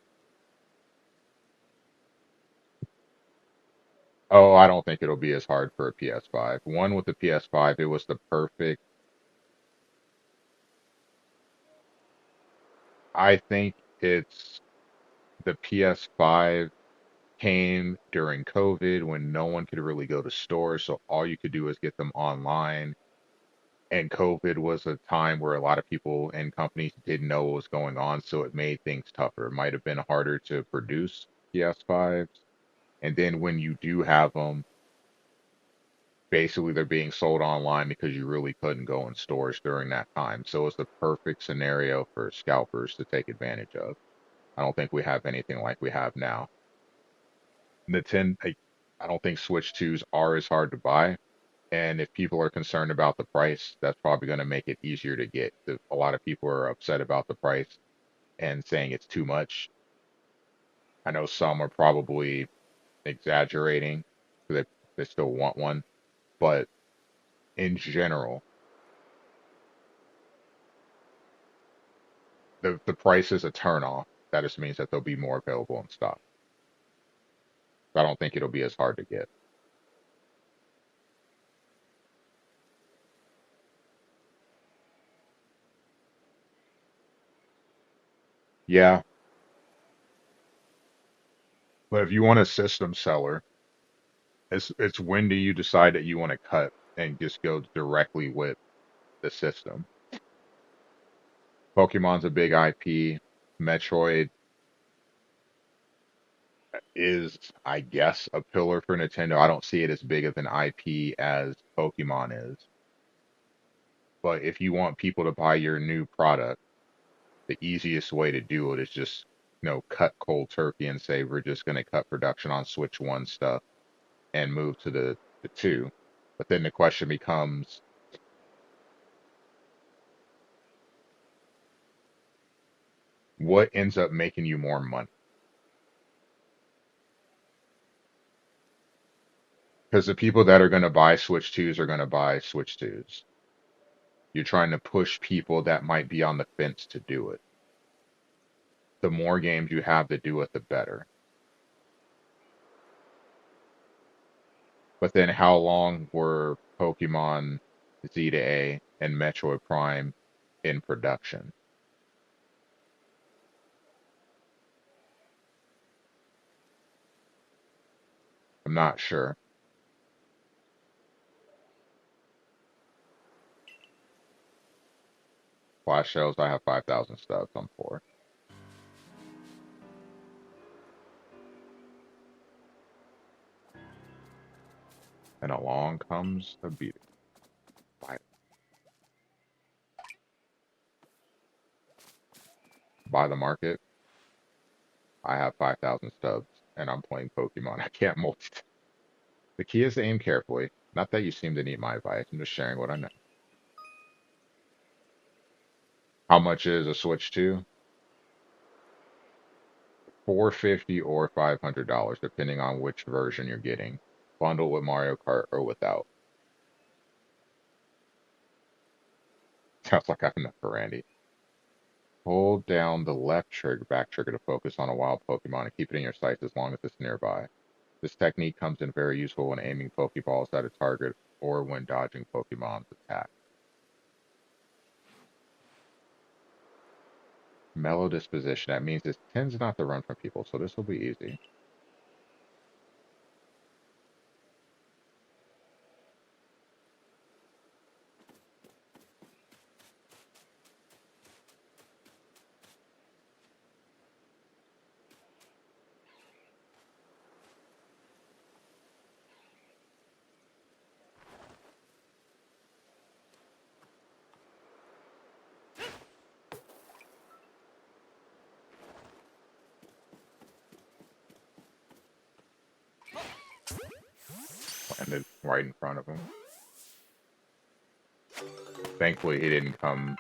Oh, I don't think it'll be as hard for a PS5. One, with the PS5, it was the perfect. I think it's the PS5 came during COVID when no one could really go to stores, so all you could do is get them online. And COVID was a time where a lot of people and companies didn't know what was going on, so it made things tougher. It might have been harder to produce PS5s. And then when you do have them, basically they're being sold online because you really couldn't go in stores during that time. So it's the perfect scenario for scalpers to take advantage of. I don't think we have anything like we have now. Nintendo, I don't think Switch 2s are as hard to buy. And if people are concerned about the price, that's probably going to make it easier to get. A lot of people are upset about the price and saying it's too much. I know some are probably exaggerating because they still want one. But in general, the price is a turnoff. That just means that they'll be more available in stock. I don't think it'll be as hard to get. Yeah, but if you want a system seller, it's when do you decide that you want to cut and just go directly with the system? Pokemon's a big IP. Metroid is, I guess, a pillar for Nintendo. I don't see it as big of an IP as Pokemon is. But if you want people to buy your new product, the easiest way to do it is just, cut cold turkey and say we're just going to cut production on Switch 1 stuff and move to the 2. But then the question becomes, what ends up making you more money? Because the people that are going to buy Switch 2s are going to buy Switch 2s. You're trying to push people that might be on the fence to do it. The more games you have to do it, the better. But then how long were Pokemon Z to A and Metroid Prime in production? I'm not sure. Flash shells, I have 5,000 stubs on 4. And along comes a beater. By the market, I have 5,000 stubs, and I'm playing Pokemon. I can't multitask. The key is to aim carefully. Not that you seem to need my advice. I'm just sharing what I know. How much is a Switch 2? $450 or $500, depending on which version you're getting. Bundle with Mario Kart or without. Sounds like I have enough for Randy. Hold down the left trigger, back trigger to focus on a wild Pokemon and keep it in your sights as long as it's nearby. This technique comes in very useful when aiming Pokeballs at a target or when dodging Pokemon's attack. Mellow disposition. That means it tends not to run from people, so this will be easy. Landed right in front of him. Thankfully, he didn't come.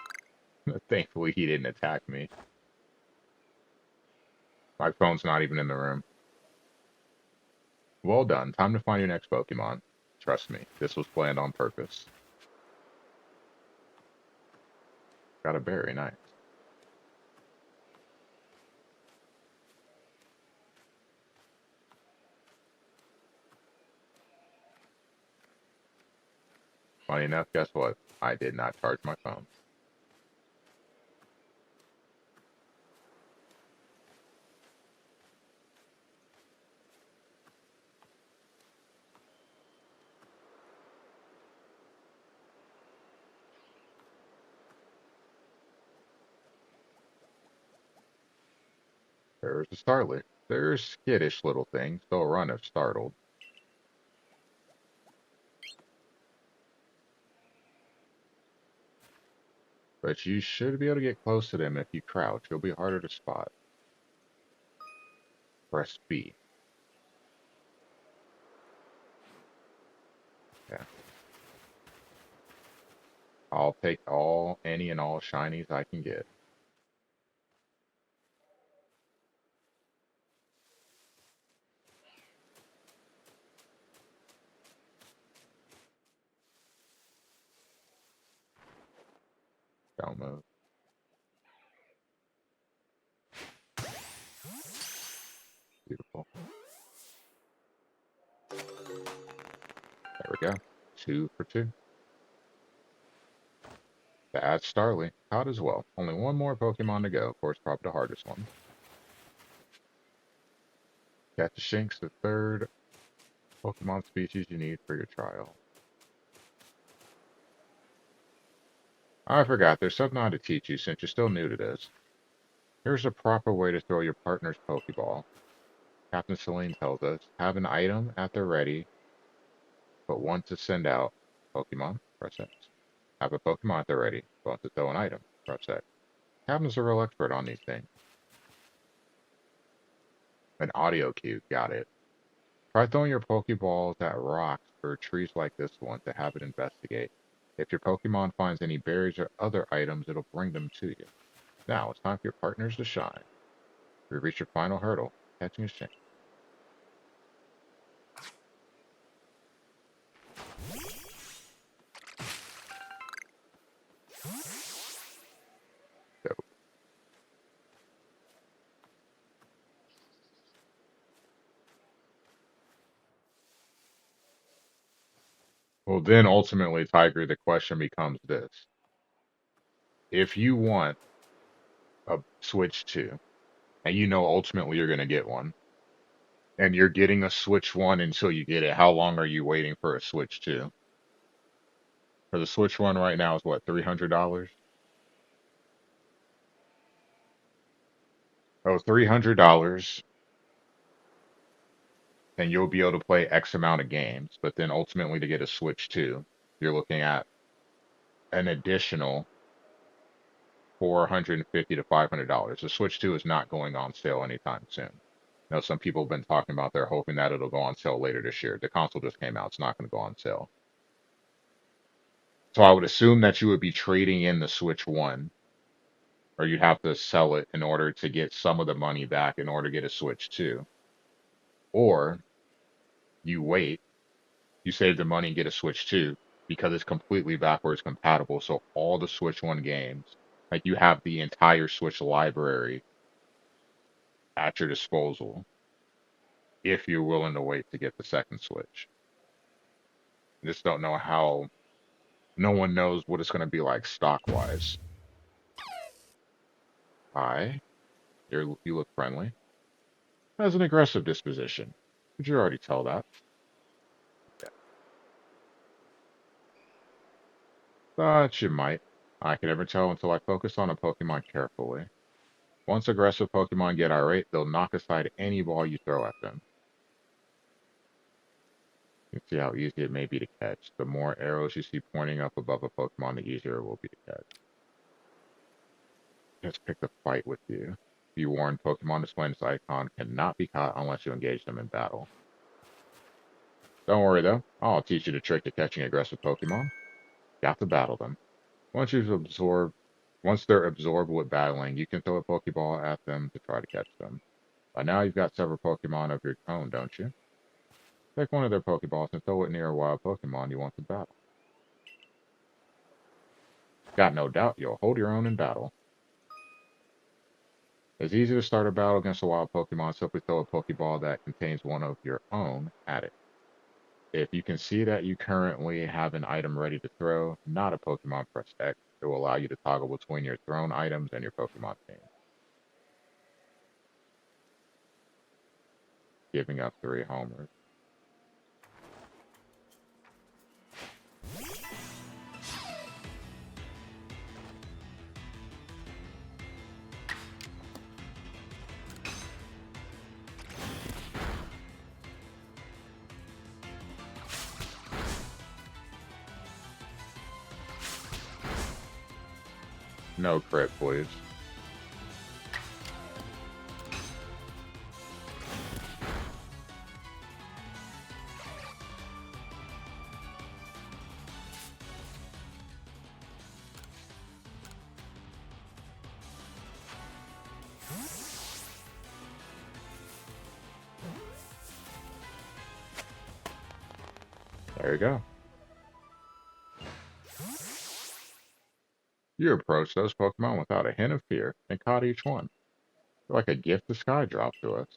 Thankfully, he didn't attack me. My phone's not even in the room. Well done. Time to find your next Pokemon. Trust me, this was planned on purpose. Got a berry, nice. Funny enough, guess what? I did not charge my phone. There's a Starlet. They're skittish little things. They'll run if startled. But you should be able to get close to them if you crouch. It'll be harder to spot. Press B. Yeah. I'll take any and all shinies I can get. Don't move. Beautiful. There we go. 2 for 2. That's Starly. Caught as well. Only one more Pokemon to go. Of course, probably the hardest one. Catch a Shinx, the third Pokemon species you need for your trial. I forgot, there's something I had to teach you since you're still new to this. Here's a proper way to throw your partner's Pokeball. Captain Celine tells us, have an item at the ready, but want to send out Pokemon, press X. Have a Pokemon at the ready, but want to throw an item, press X. Captain's a real expert on these things. An audio cue, got it. Try throwing your Pokeballs at rocks or trees like this one to have it investigate. If your Pokemon finds any berries or other items, it'll bring them to you. Now it's time for your partners to shine. We reach your final hurdle, catching a Shinx. So, Well, then ultimately, Tiger, the question becomes this. If you want a Switch 2, and you know ultimately you're going to get one, and you're getting a Switch 1 until you get it, how long are you waiting for a Switch 2? For the Switch 1 right now is what, $300? Oh, $300, and you'll be able to play X amount of games. But then ultimately to get a Switch 2, you're looking at an additional $450 to $500. The Switch 2 is not going on sale anytime soon. Now, some people have been talking about they're hoping that it'll go on sale later this year. The console just came out. It's not going to go on sale. So I would assume that you would be trading in the Switch 1, or you'd have to sell it in order to get some of the money back in order to get a Switch 2. Or you wait, you save the money and get a Switch 2 because it's completely backwards compatible. So all the Switch 1 games, like you have the entire Switch library at your disposal if you're willing to wait to get the second Switch. I just don't know how, no one knows what it's going to be like stock wise. Hi, you look friendly. Has an aggressive disposition. Did you already tell that? Yeah. Thought you might. I can never tell until I focus on a Pokemon carefully. Once aggressive Pokemon get irate, they'll knock aside any ball you throw at them. You can see how easy it may be to catch. The more arrows you see pointing up above a Pokemon, the easier it will be to catch. Just picked a fight with you. Be warned, Pokemon displaying this icon cannot be caught unless you engage them in battle. Don't worry though, I'll teach you the trick to catching aggressive Pokemon. You have to battle them. Once you've absorbed, once they're absorbed with battling, you can throw a Pokeball at them to try to catch them. By now you've got several Pokemon of your own, don't you? Take one of their Pokeballs and throw it near a wild Pokemon you want to battle. Got no doubt you'll hold your own in battle. It's easy to start a battle against a wild Pokemon. Simply throw a Pokeball that contains one of your own at it. If you can see that you currently have an item ready to throw, not a Pokemon, press X. It will allow you to toggle between your thrown items and your Pokemon team. Giving up 3 homers. No crit, please. There you go. You approach those Pokemon without a hint of fear and caught each one. They're like a gift the sky dropped to us.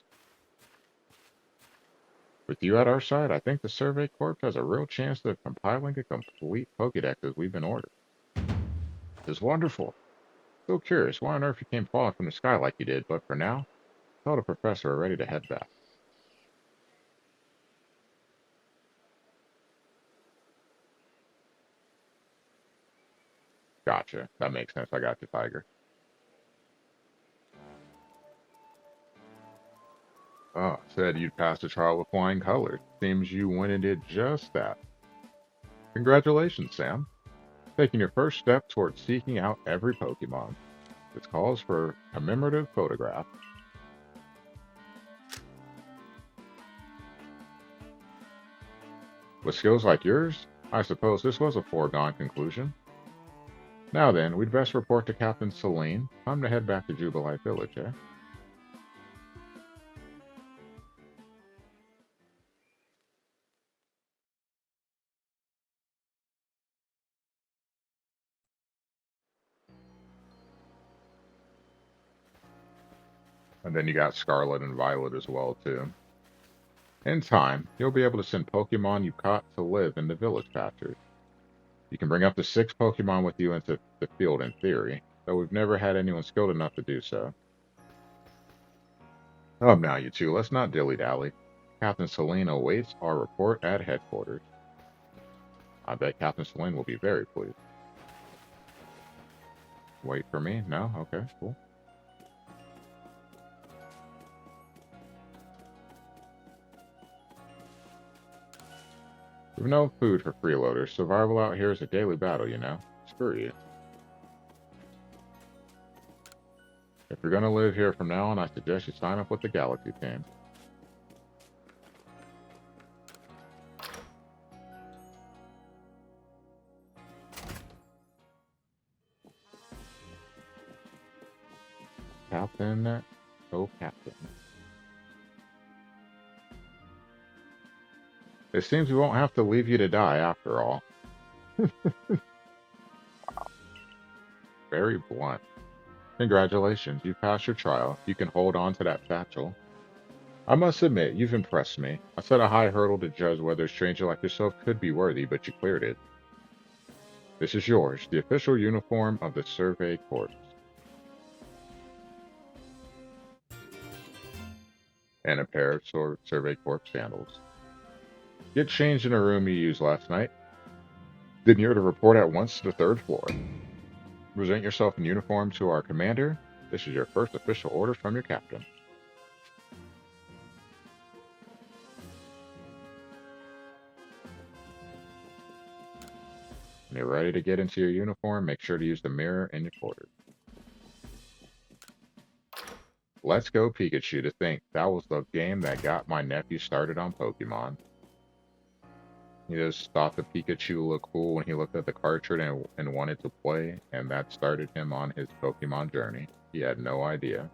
With you at our side, I think the Survey Corps has a real chance of compiling a complete Pokedex as we've been ordered. This is wonderful. So curious why on earth you came falling from the sky like you did, but for now, tell the professor we're ready to head back. Gotcha. That makes sense. I got you, Tiger. Oh, said you'd passed the trial with flying colors. Seems you went and did just that. Congratulations, Sam. Taking your first step towards seeking out every Pokemon. This calls for commemorative photograph. With skills like yours, I suppose this was a foregone conclusion. Now then, we'd best report to Captain Celine. Time to head back to Jubilite Village, eh? And then you got Scarlet and Violet as well, too. In time, you'll be able to send Pokemon you caught to live in the village pastures. You can bring up to 6 Pokemon with you into the field in theory, though we've never had anyone skilled enough to do so. Now you two, let's not dilly-dally. Captain Selene awaits our report at headquarters. I bet Captain Selene will be very pleased. Wait for me? No? Okay, cool. We've no food for freeloaders. Survival out here is a daily battle, you know. Screw you. If you're gonna live here from now on, I suggest you sign up with the Galaxy team. Captain, oh Captain. It seems we won't have to leave you to die after all. Very blunt. Congratulations, you passed your trial. You can hold on to that satchel. I must admit, you've impressed me. I set a high hurdle to judge whether a stranger like yourself could be worthy, but you cleared it. This is yours, the official uniform of the Survey Corps, and a pair of Survey Corps sandals. Get changed in a room you used last night. Then you're to report at once to the 3rd floor. Present yourself in uniform to our commander. This is your first official order from your captain. When you're ready to get into your uniform, make sure to use the mirror in your quarters. Let's go, Pikachu. To think that was the game that got my nephew started on Pokemon. He just thought the Pikachu looked cool when he looked at the cartridge and wanted to play, and that started him on his Pokemon journey. He had no idea.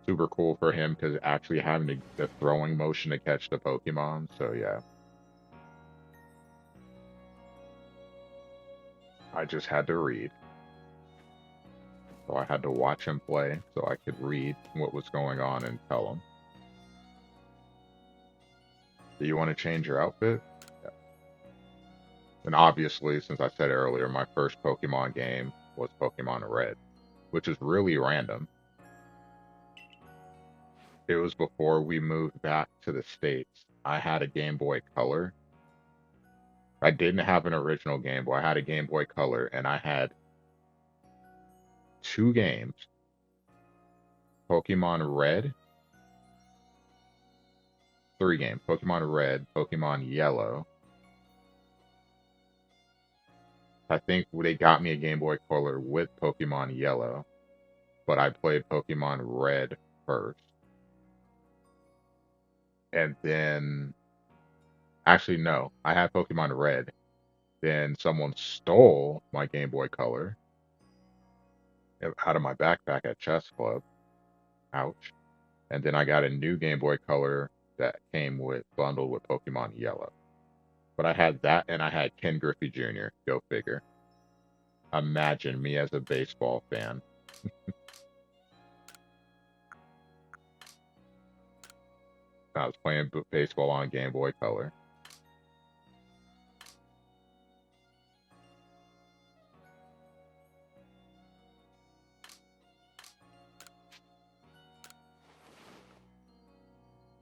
Super cool for him because actually having the throwing motion to catch the Pokemon, so yeah. I just had to read. So I had to watch him play so I could read what was going on and tell him. Do you want to change your outfit? Yeah. And obviously, since I said earlier, my first Pokemon game was Pokemon Red, which is really random. It was before we moved back to the States. I had a Game Boy Color. I didn't have an original Game Boy. I had a Game Boy Color, and I had 2 games. Pokemon Red. 3 games. Pokemon Red, Pokemon Yellow. I think they got me a Game Boy Color with Pokemon Yellow, but I played Pokemon Red first. And then, actually, no, I had Pokemon Red. Then someone stole my Game Boy Color out of my backpack at Chess Club. Ouch. And then I got a new Game Boy Color that came with bundled with Pokemon Yellow. But I had that and I had Ken Griffey Jr. Go figure. Imagine me as a baseball fan. I was playing baseball on Game Boy Color.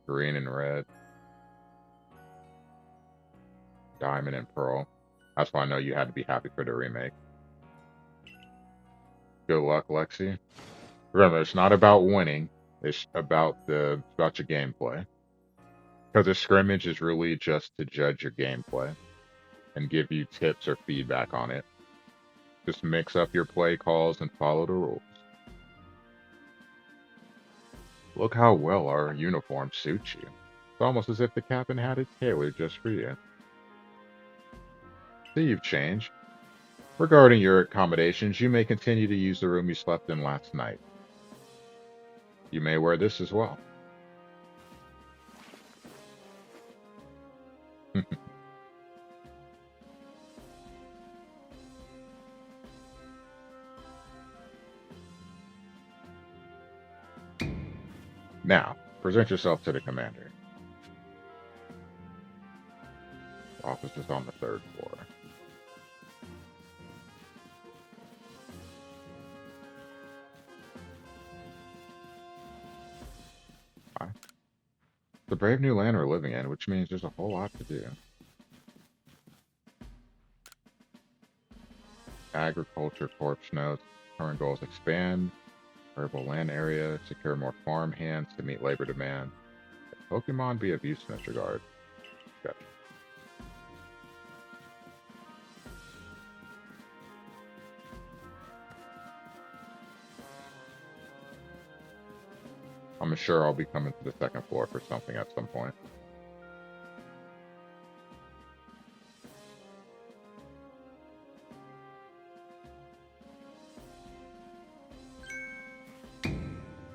Green and red. Diamond and Pearl. That's why I know you had to be happy for the remake. Good luck, Lexi. Remember, it's not about winning. It's about your gameplay. Because a scrimmage is really just to judge your gameplay and give you tips or feedback on it. Just mix up your play calls and follow the rules. Look how well our uniform suits you. It's almost as if the captain had it tailored just for you. See, you've changed. Regarding your accommodations, you may continue to use the room you slept in last night. You may wear this as well. Now, Present yourself to the commander. Office is on the 3rd floor. Hi. It's a brave new land we're living in, which means there's a whole lot to do. Agriculture Corps notes current goals: expand arable land area, secure more farm hands to meet labor demand. Pokemon be of use in this regard. Gotcha. I'm sure I'll be coming to the 2nd floor for something at some point.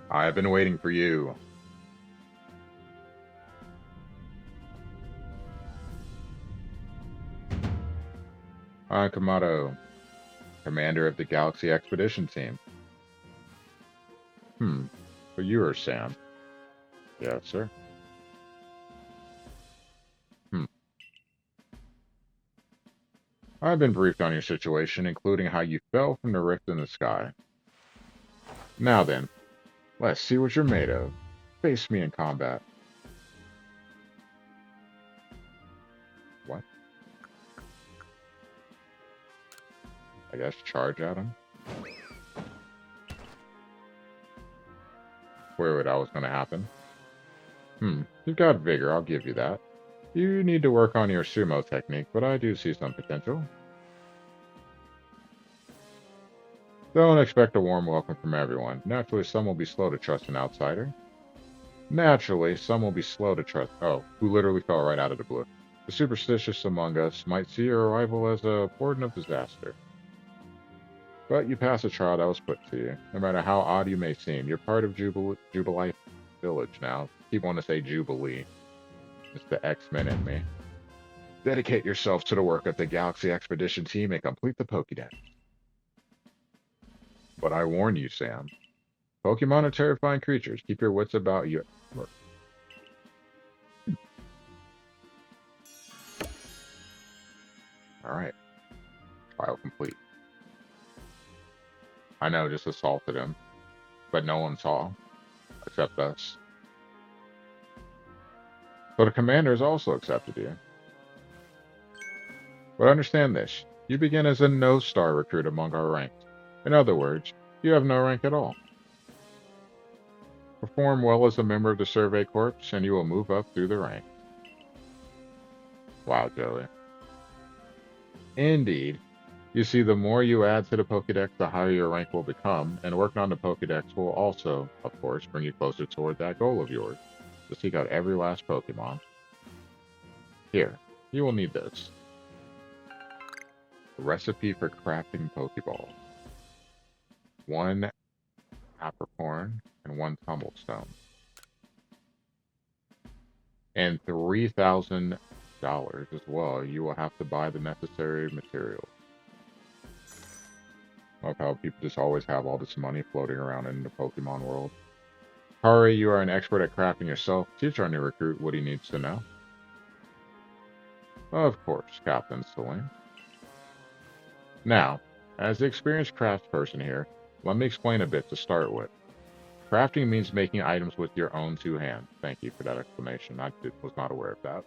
I've been waiting for you. Kamato, commander of the Galaxy Expedition Team. So you are Sam. Yes, sir. I've been briefed on your situation, including how you fell from the rift in the sky. Now then, let's see what you're made of. Face me in combat. What? I guess charge at him? Worried that was going to happen. You've got vigor, I'll give you that. You need to work on your sumo technique, but I do see some potential. Don't expect a warm welcome from everyone. Naturally, some will be slow to trust an outsider. Naturally, some will be slow to trust. Oh, who literally fell right out of the blue. The superstitious among us might see your arrival as a portent of disaster. But you pass a trial that was put to you. No matter how odd you may seem, you're part of Jubilee Village now. Keep wanting to say Jubilee. It's the X-Men in me. Dedicate yourself to the work of the Galaxy Expedition Team and complete the Pokédex. But I warn you, Sam. Pokemon are terrifying creatures. Keep your wits about you. Alright. Trial complete. I know, just assaulted him. But no one saw. Except us. So the commanders also accepted you. But understand this. You begin as a no-star recruit among our ranks. In other words, you have no rank at all. Perform well as a member of the Survey Corps, and you will move up through the ranks. Wow, Joey. Indeed. You see, the more you add to the Pokédex, the higher your rank will become, and working on the Pokédex will also, of course, bring you closer toward that goal of yours, to seek out every last Pokemon. Here, you will need this. A recipe for crafting Pokeballs. 1 apricorn and 1 tumblestone. And $3,000 as well. You will have to buy the necessary materials. Love how people just always have all this money floating around in the Pokemon world. Hari, you are an expert at crafting yourself. Teach our new recruit what he needs to know. Of course, Captain Celine. Now, as the experienced craftsperson here, let me explain a bit to start with. Crafting means making items with your own 2 hands. Thank you for that explanation. I was not aware of that.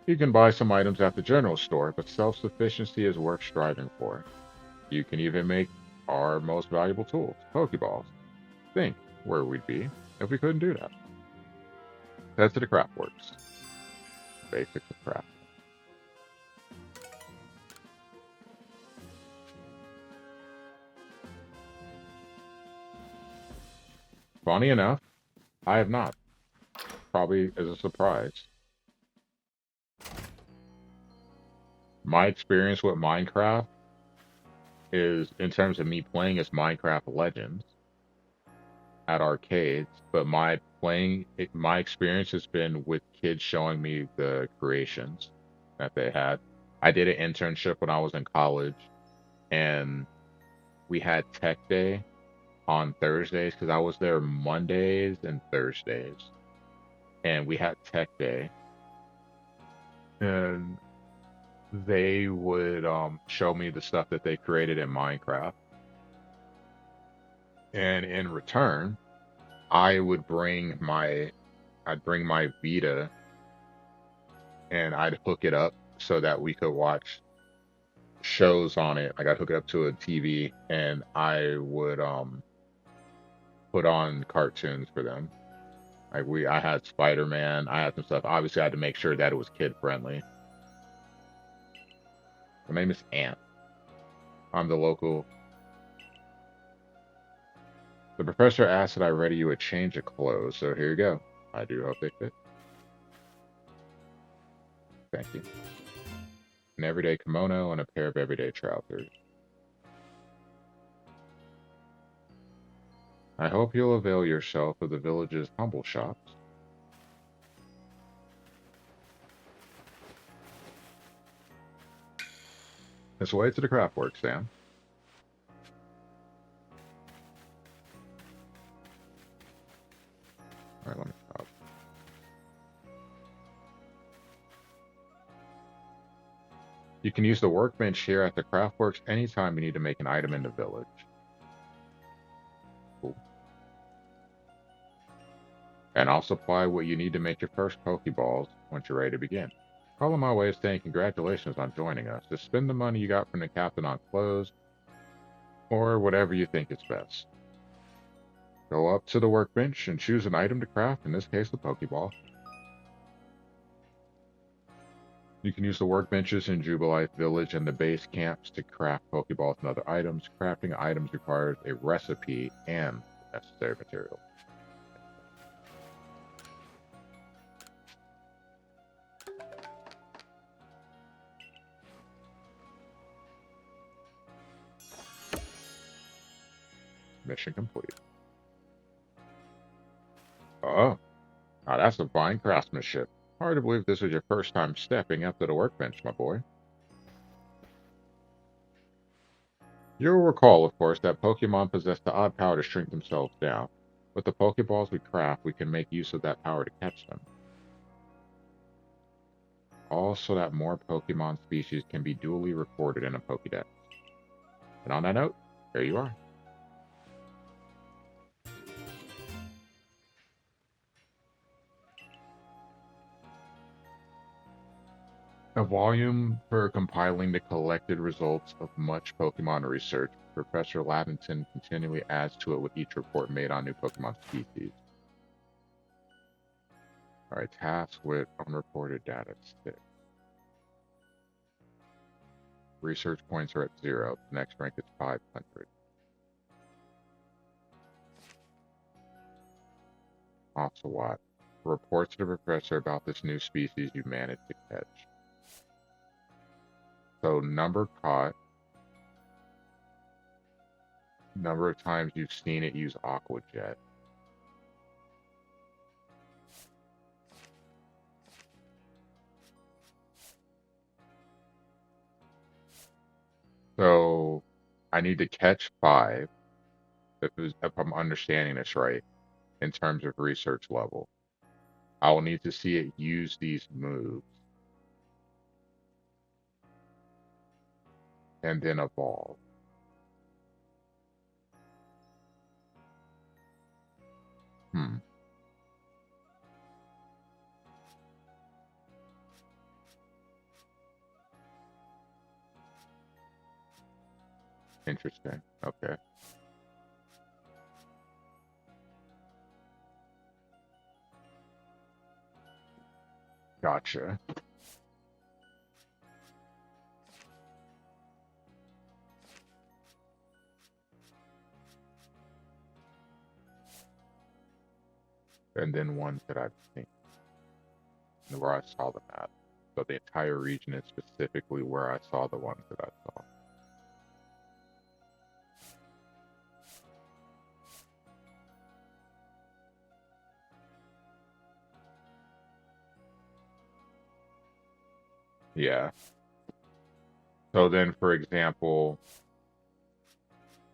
You can buy some items at the general store, but self-sufficiency is worth striving for. You can even make our most valuable tools, Pokeballs. Think where we'd be if we couldn't do that. That's the craft works. Basics of craft. Funny enough, I have not. Probably as a surprise. My experience with Minecraft is in terms of me playing as Minecraft Legends at arcades, but my experience has been with kids showing me the creations that they had. I did an internship when I was in college, and we had tech day on Thursdays because I was there Mondays and Thursdays, and we had tech day, and they would show me the stuff that they created in Minecraft, and in return, I would bring my I'd bring my Vita and I'd hook it up so that we could watch shows on it. Like I'd hook it up to a TV and I would put on cartoons for them. I had Spider-Man, I had some stuff. Obviously I had to make sure that it was kid friendly. My name is Ant. I'm the local. The professor asked that I ready you a change of clothes, so here you go. I do hope they fit. Thank you. An everyday kimono and a pair of everyday trousers. I hope you'll avail yourself of the village's humble shops. This way to the craft work, Sam. Alright, let me stop. You can use the workbench here at the craftworks anytime you need to make an item in the village. Cool. And I'll supply what you need to make your first Pokeballs once you're ready to begin. All of my way of saying congratulations on joining us. Just spend the money you got from the captain on clothes or whatever you think is best. Go up to the workbench and choose an item to craft, in this case the Pokeball. You can use the workbenches in Jubilite Village and the base camps to craft Pokeballs and other items. Crafting items requires a recipe and necessary materials. Mission complete. Oh, now that's a fine craftsmanship. Hard to believe this is your first time stepping up to the workbench, my boy. You'll recall, of course, that Pokemon possess the odd power to shrink themselves down. With the Pokeballs we craft, we can make use of that power to catch them. All so that more Pokemon species can be duly recorded in a Pokédex. And on that note, there you are. A volume for compiling the collected results of much Pokemon research. Professor Lavington continually adds to it with each report made on new Pokemon species. Alright, task with unreported data 6. Research points are at 0. The next rank is 500. Ocelot. Report to the professor about this new species you managed to catch. So number caught, number of times you've seen it use Aqua Jet. So I need to catch 5, if I'm understanding this right, in terms of research level. I will need to see it use these moves and then evolve. Hmm. Interesting. Okay. Gotcha. And then ones that I've seen, where I saw them at. So the entire region is specifically where I saw the ones that I saw. Yeah. So then, for example,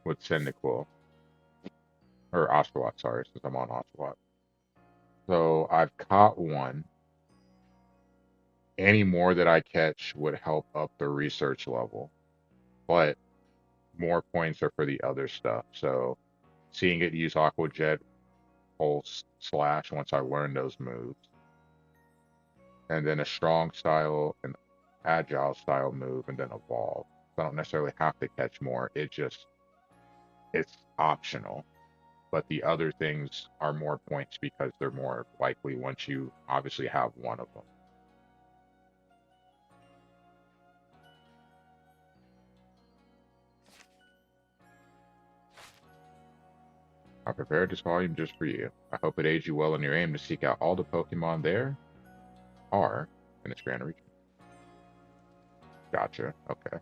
with Cyndaquil, Or Oshawott, sorry, since I'm on Oshawott. So I've caught one. Any more that I catch would help up the research level, but more points are for the other stuff. So seeing it use Aqua Jet, Pulse, Slash once I learn those moves, and then a strong style, an agile style move, and then evolve. So I don't necessarily have to catch more. It's optional. But the other things are more points because they're more likely once you obviously have one of them. I prepared this volume just for you. I hope it aids you well in your aim to seek out all the Pokemon there are in this grand region. Gotcha. Okay.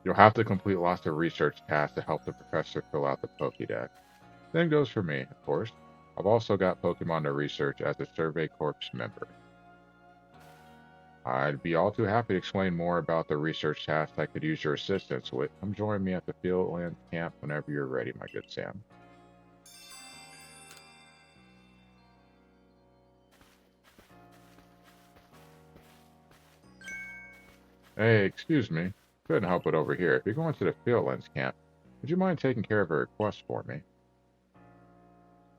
You'll have to complete lots of research tasks to help the professor fill out the Pokédex. Same goes for me, of course. I've also got Pokemon to research as a Survey Corps member. I'd be all too happy to explain more about the research tasks I could use your assistance with. Come join me at the Fieldlands camp whenever you're ready, my good Sam. Hey, excuse me. Couldn't help it over here. If you're going to the Fieldlands camp, would you mind taking care of a request for me?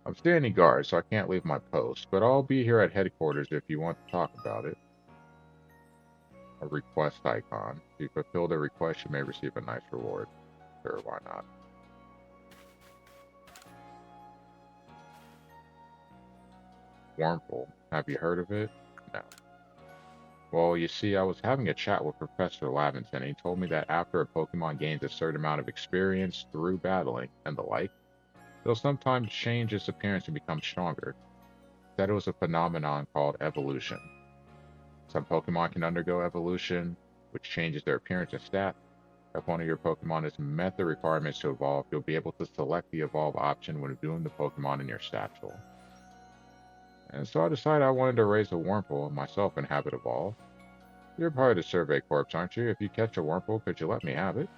I'm standing guard, so I can't leave my post, but I'll be here at headquarters if you want to talk about it. A request icon. If you fulfill the request, you may receive a nice reward. Sure, why not? Wormhole. Have you heard of it? No. Well, you see, I was having a chat with Professor Laventon, and he told me that after a Pokemon gains a certain amount of experience through battling and the like, it'll sometimes change its appearance and become stronger. That it was a phenomenon called evolution. Some Pokemon can undergo evolution, which changes their appearance and stats. If one of your Pokemon has met the requirements to evolve, you'll be able to select the evolve option when viewing the Pokemon in your satchel. And so I decided I wanted to raise a Wurmple and myself and have it evolve. You're part of the Survey Corps, aren't you? If you catch a Wurmple, could you let me have it?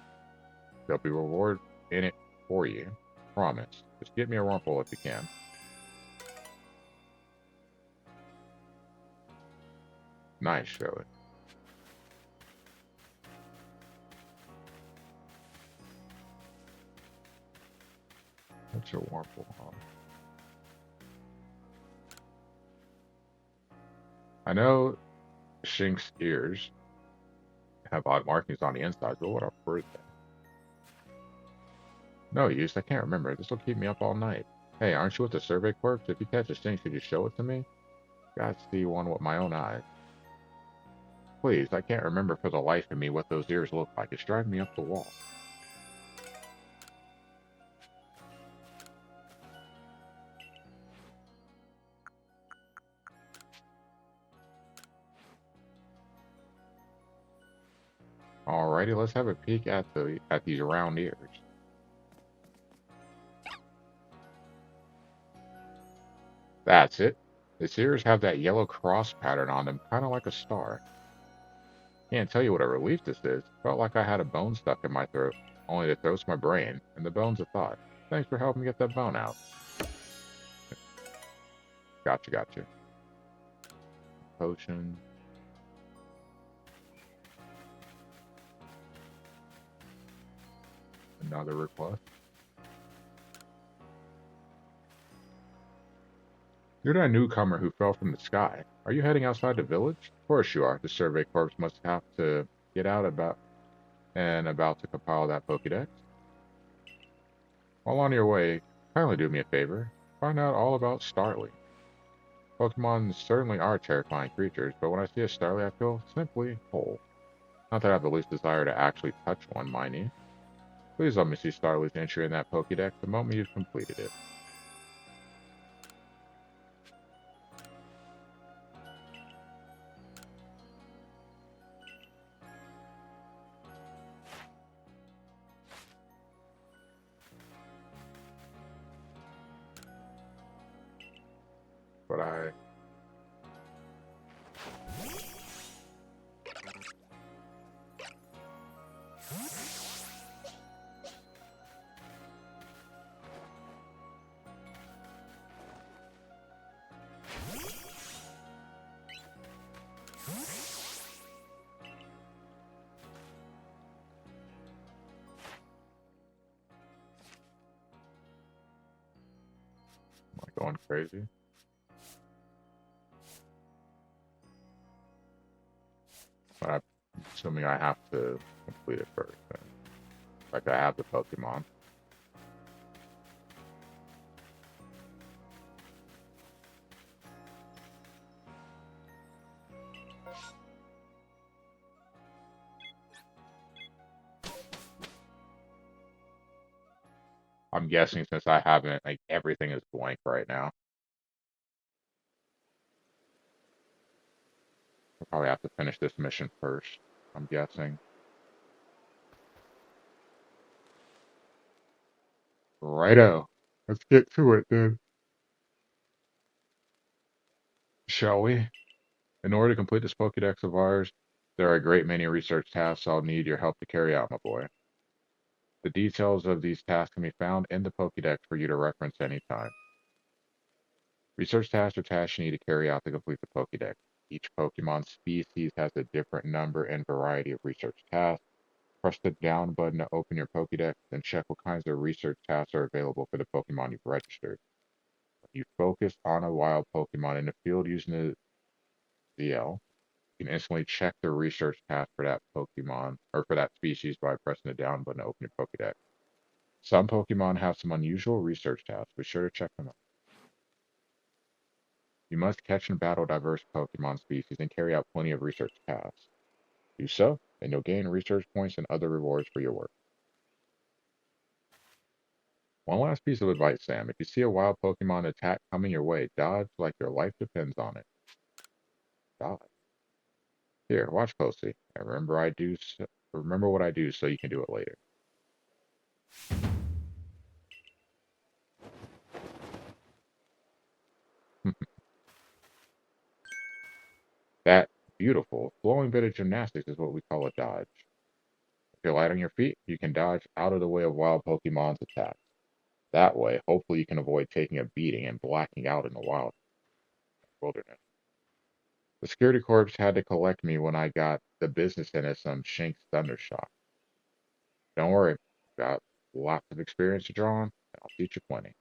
There'll be a reward in it for you. Promise. Just get me a Wurmple if you can. Nice, Shirley. That's your Wurmple, huh? I know Shink's ears have odd markings on the inside, but what are they? No use, I can't remember. This will keep me up all night. Hey, aren't you with the Survey Corps? If you catch a Shink, could you show it to me? Gotta see one with my own eyes. Please, I can't remember for the life of me what those ears look like. It's driving me up the wall. Alrighty, let's have a peek at these round ears. That's it. Its ears have that yellow cross pattern on them, kind of like a star. Can't tell you what a relief this is. Felt like I had a bone stuck in my throat, only the throat's my brain, and the bone's a thought. Thanks for helping me get that bone out. Gotcha, gotcha. Potion. Another request. You're that newcomer who fell from the sky. Are you heading outside the village? Of course you are. The Survey Corps must have to get out about to compile that Pokédex. While on your way, kindly do me a favor. Find out all about Starly. Pokemon certainly are terrifying creatures, but when I see a Starly, I feel simply whole. Not that I have the least desire to actually touch one, mind you. Please let me see Starly's entry in that Pokédex the moment you've completed it. But Like going crazy. But I'm assuming I have to complete it first. Then. Like I have the Pokemon. I'm guessing since I haven't, like everything is blank right now. I'll probably have to finish this mission first. I'm guessing. Righto. Let's get to it then. Shall we? In order to complete this Pokédex of ours, there are a great many research tasks I'll need your help to carry out, my boy. The details of these tasks can be found in the Pokédex for you to reference anytime. Research tasks are tasks you need to carry out to complete the Pokédex. Each Pokemon species has a different number and variety of research tasks. Press the down button to open your Pokédex and check what kinds of research tasks are available for the Pokemon you've registered. When you focus on a wild Pokemon in the field using the ZL, you can instantly check the research task for that Pokemon or for that species by pressing the down button to open your Pokédex. Some Pokemon have some unusual research tasks. Be sure to check them out. You must catch and battle diverse Pokemon species and carry out plenty of research tasks. Do so, and you'll gain research points and other rewards for your work. One last piece of advice, Sam. If you see a wild Pokemon attack coming your way, dodge like your life depends on it. Dodge. Here, watch closely. And remember what I do so you can do it later. That beautiful flowing bit of gymnastics is what we call a dodge. If you're light on your feet, you can dodge out of the way of wild Pokemon's attacks. That way, hopefully you can avoid taking a beating and blacking out in the wild wilderness. The security corps had to collect me when I got the business end of some Shinx Thundershock. Don't worry, got lots of experience to draw on, and I'll teach you plenty.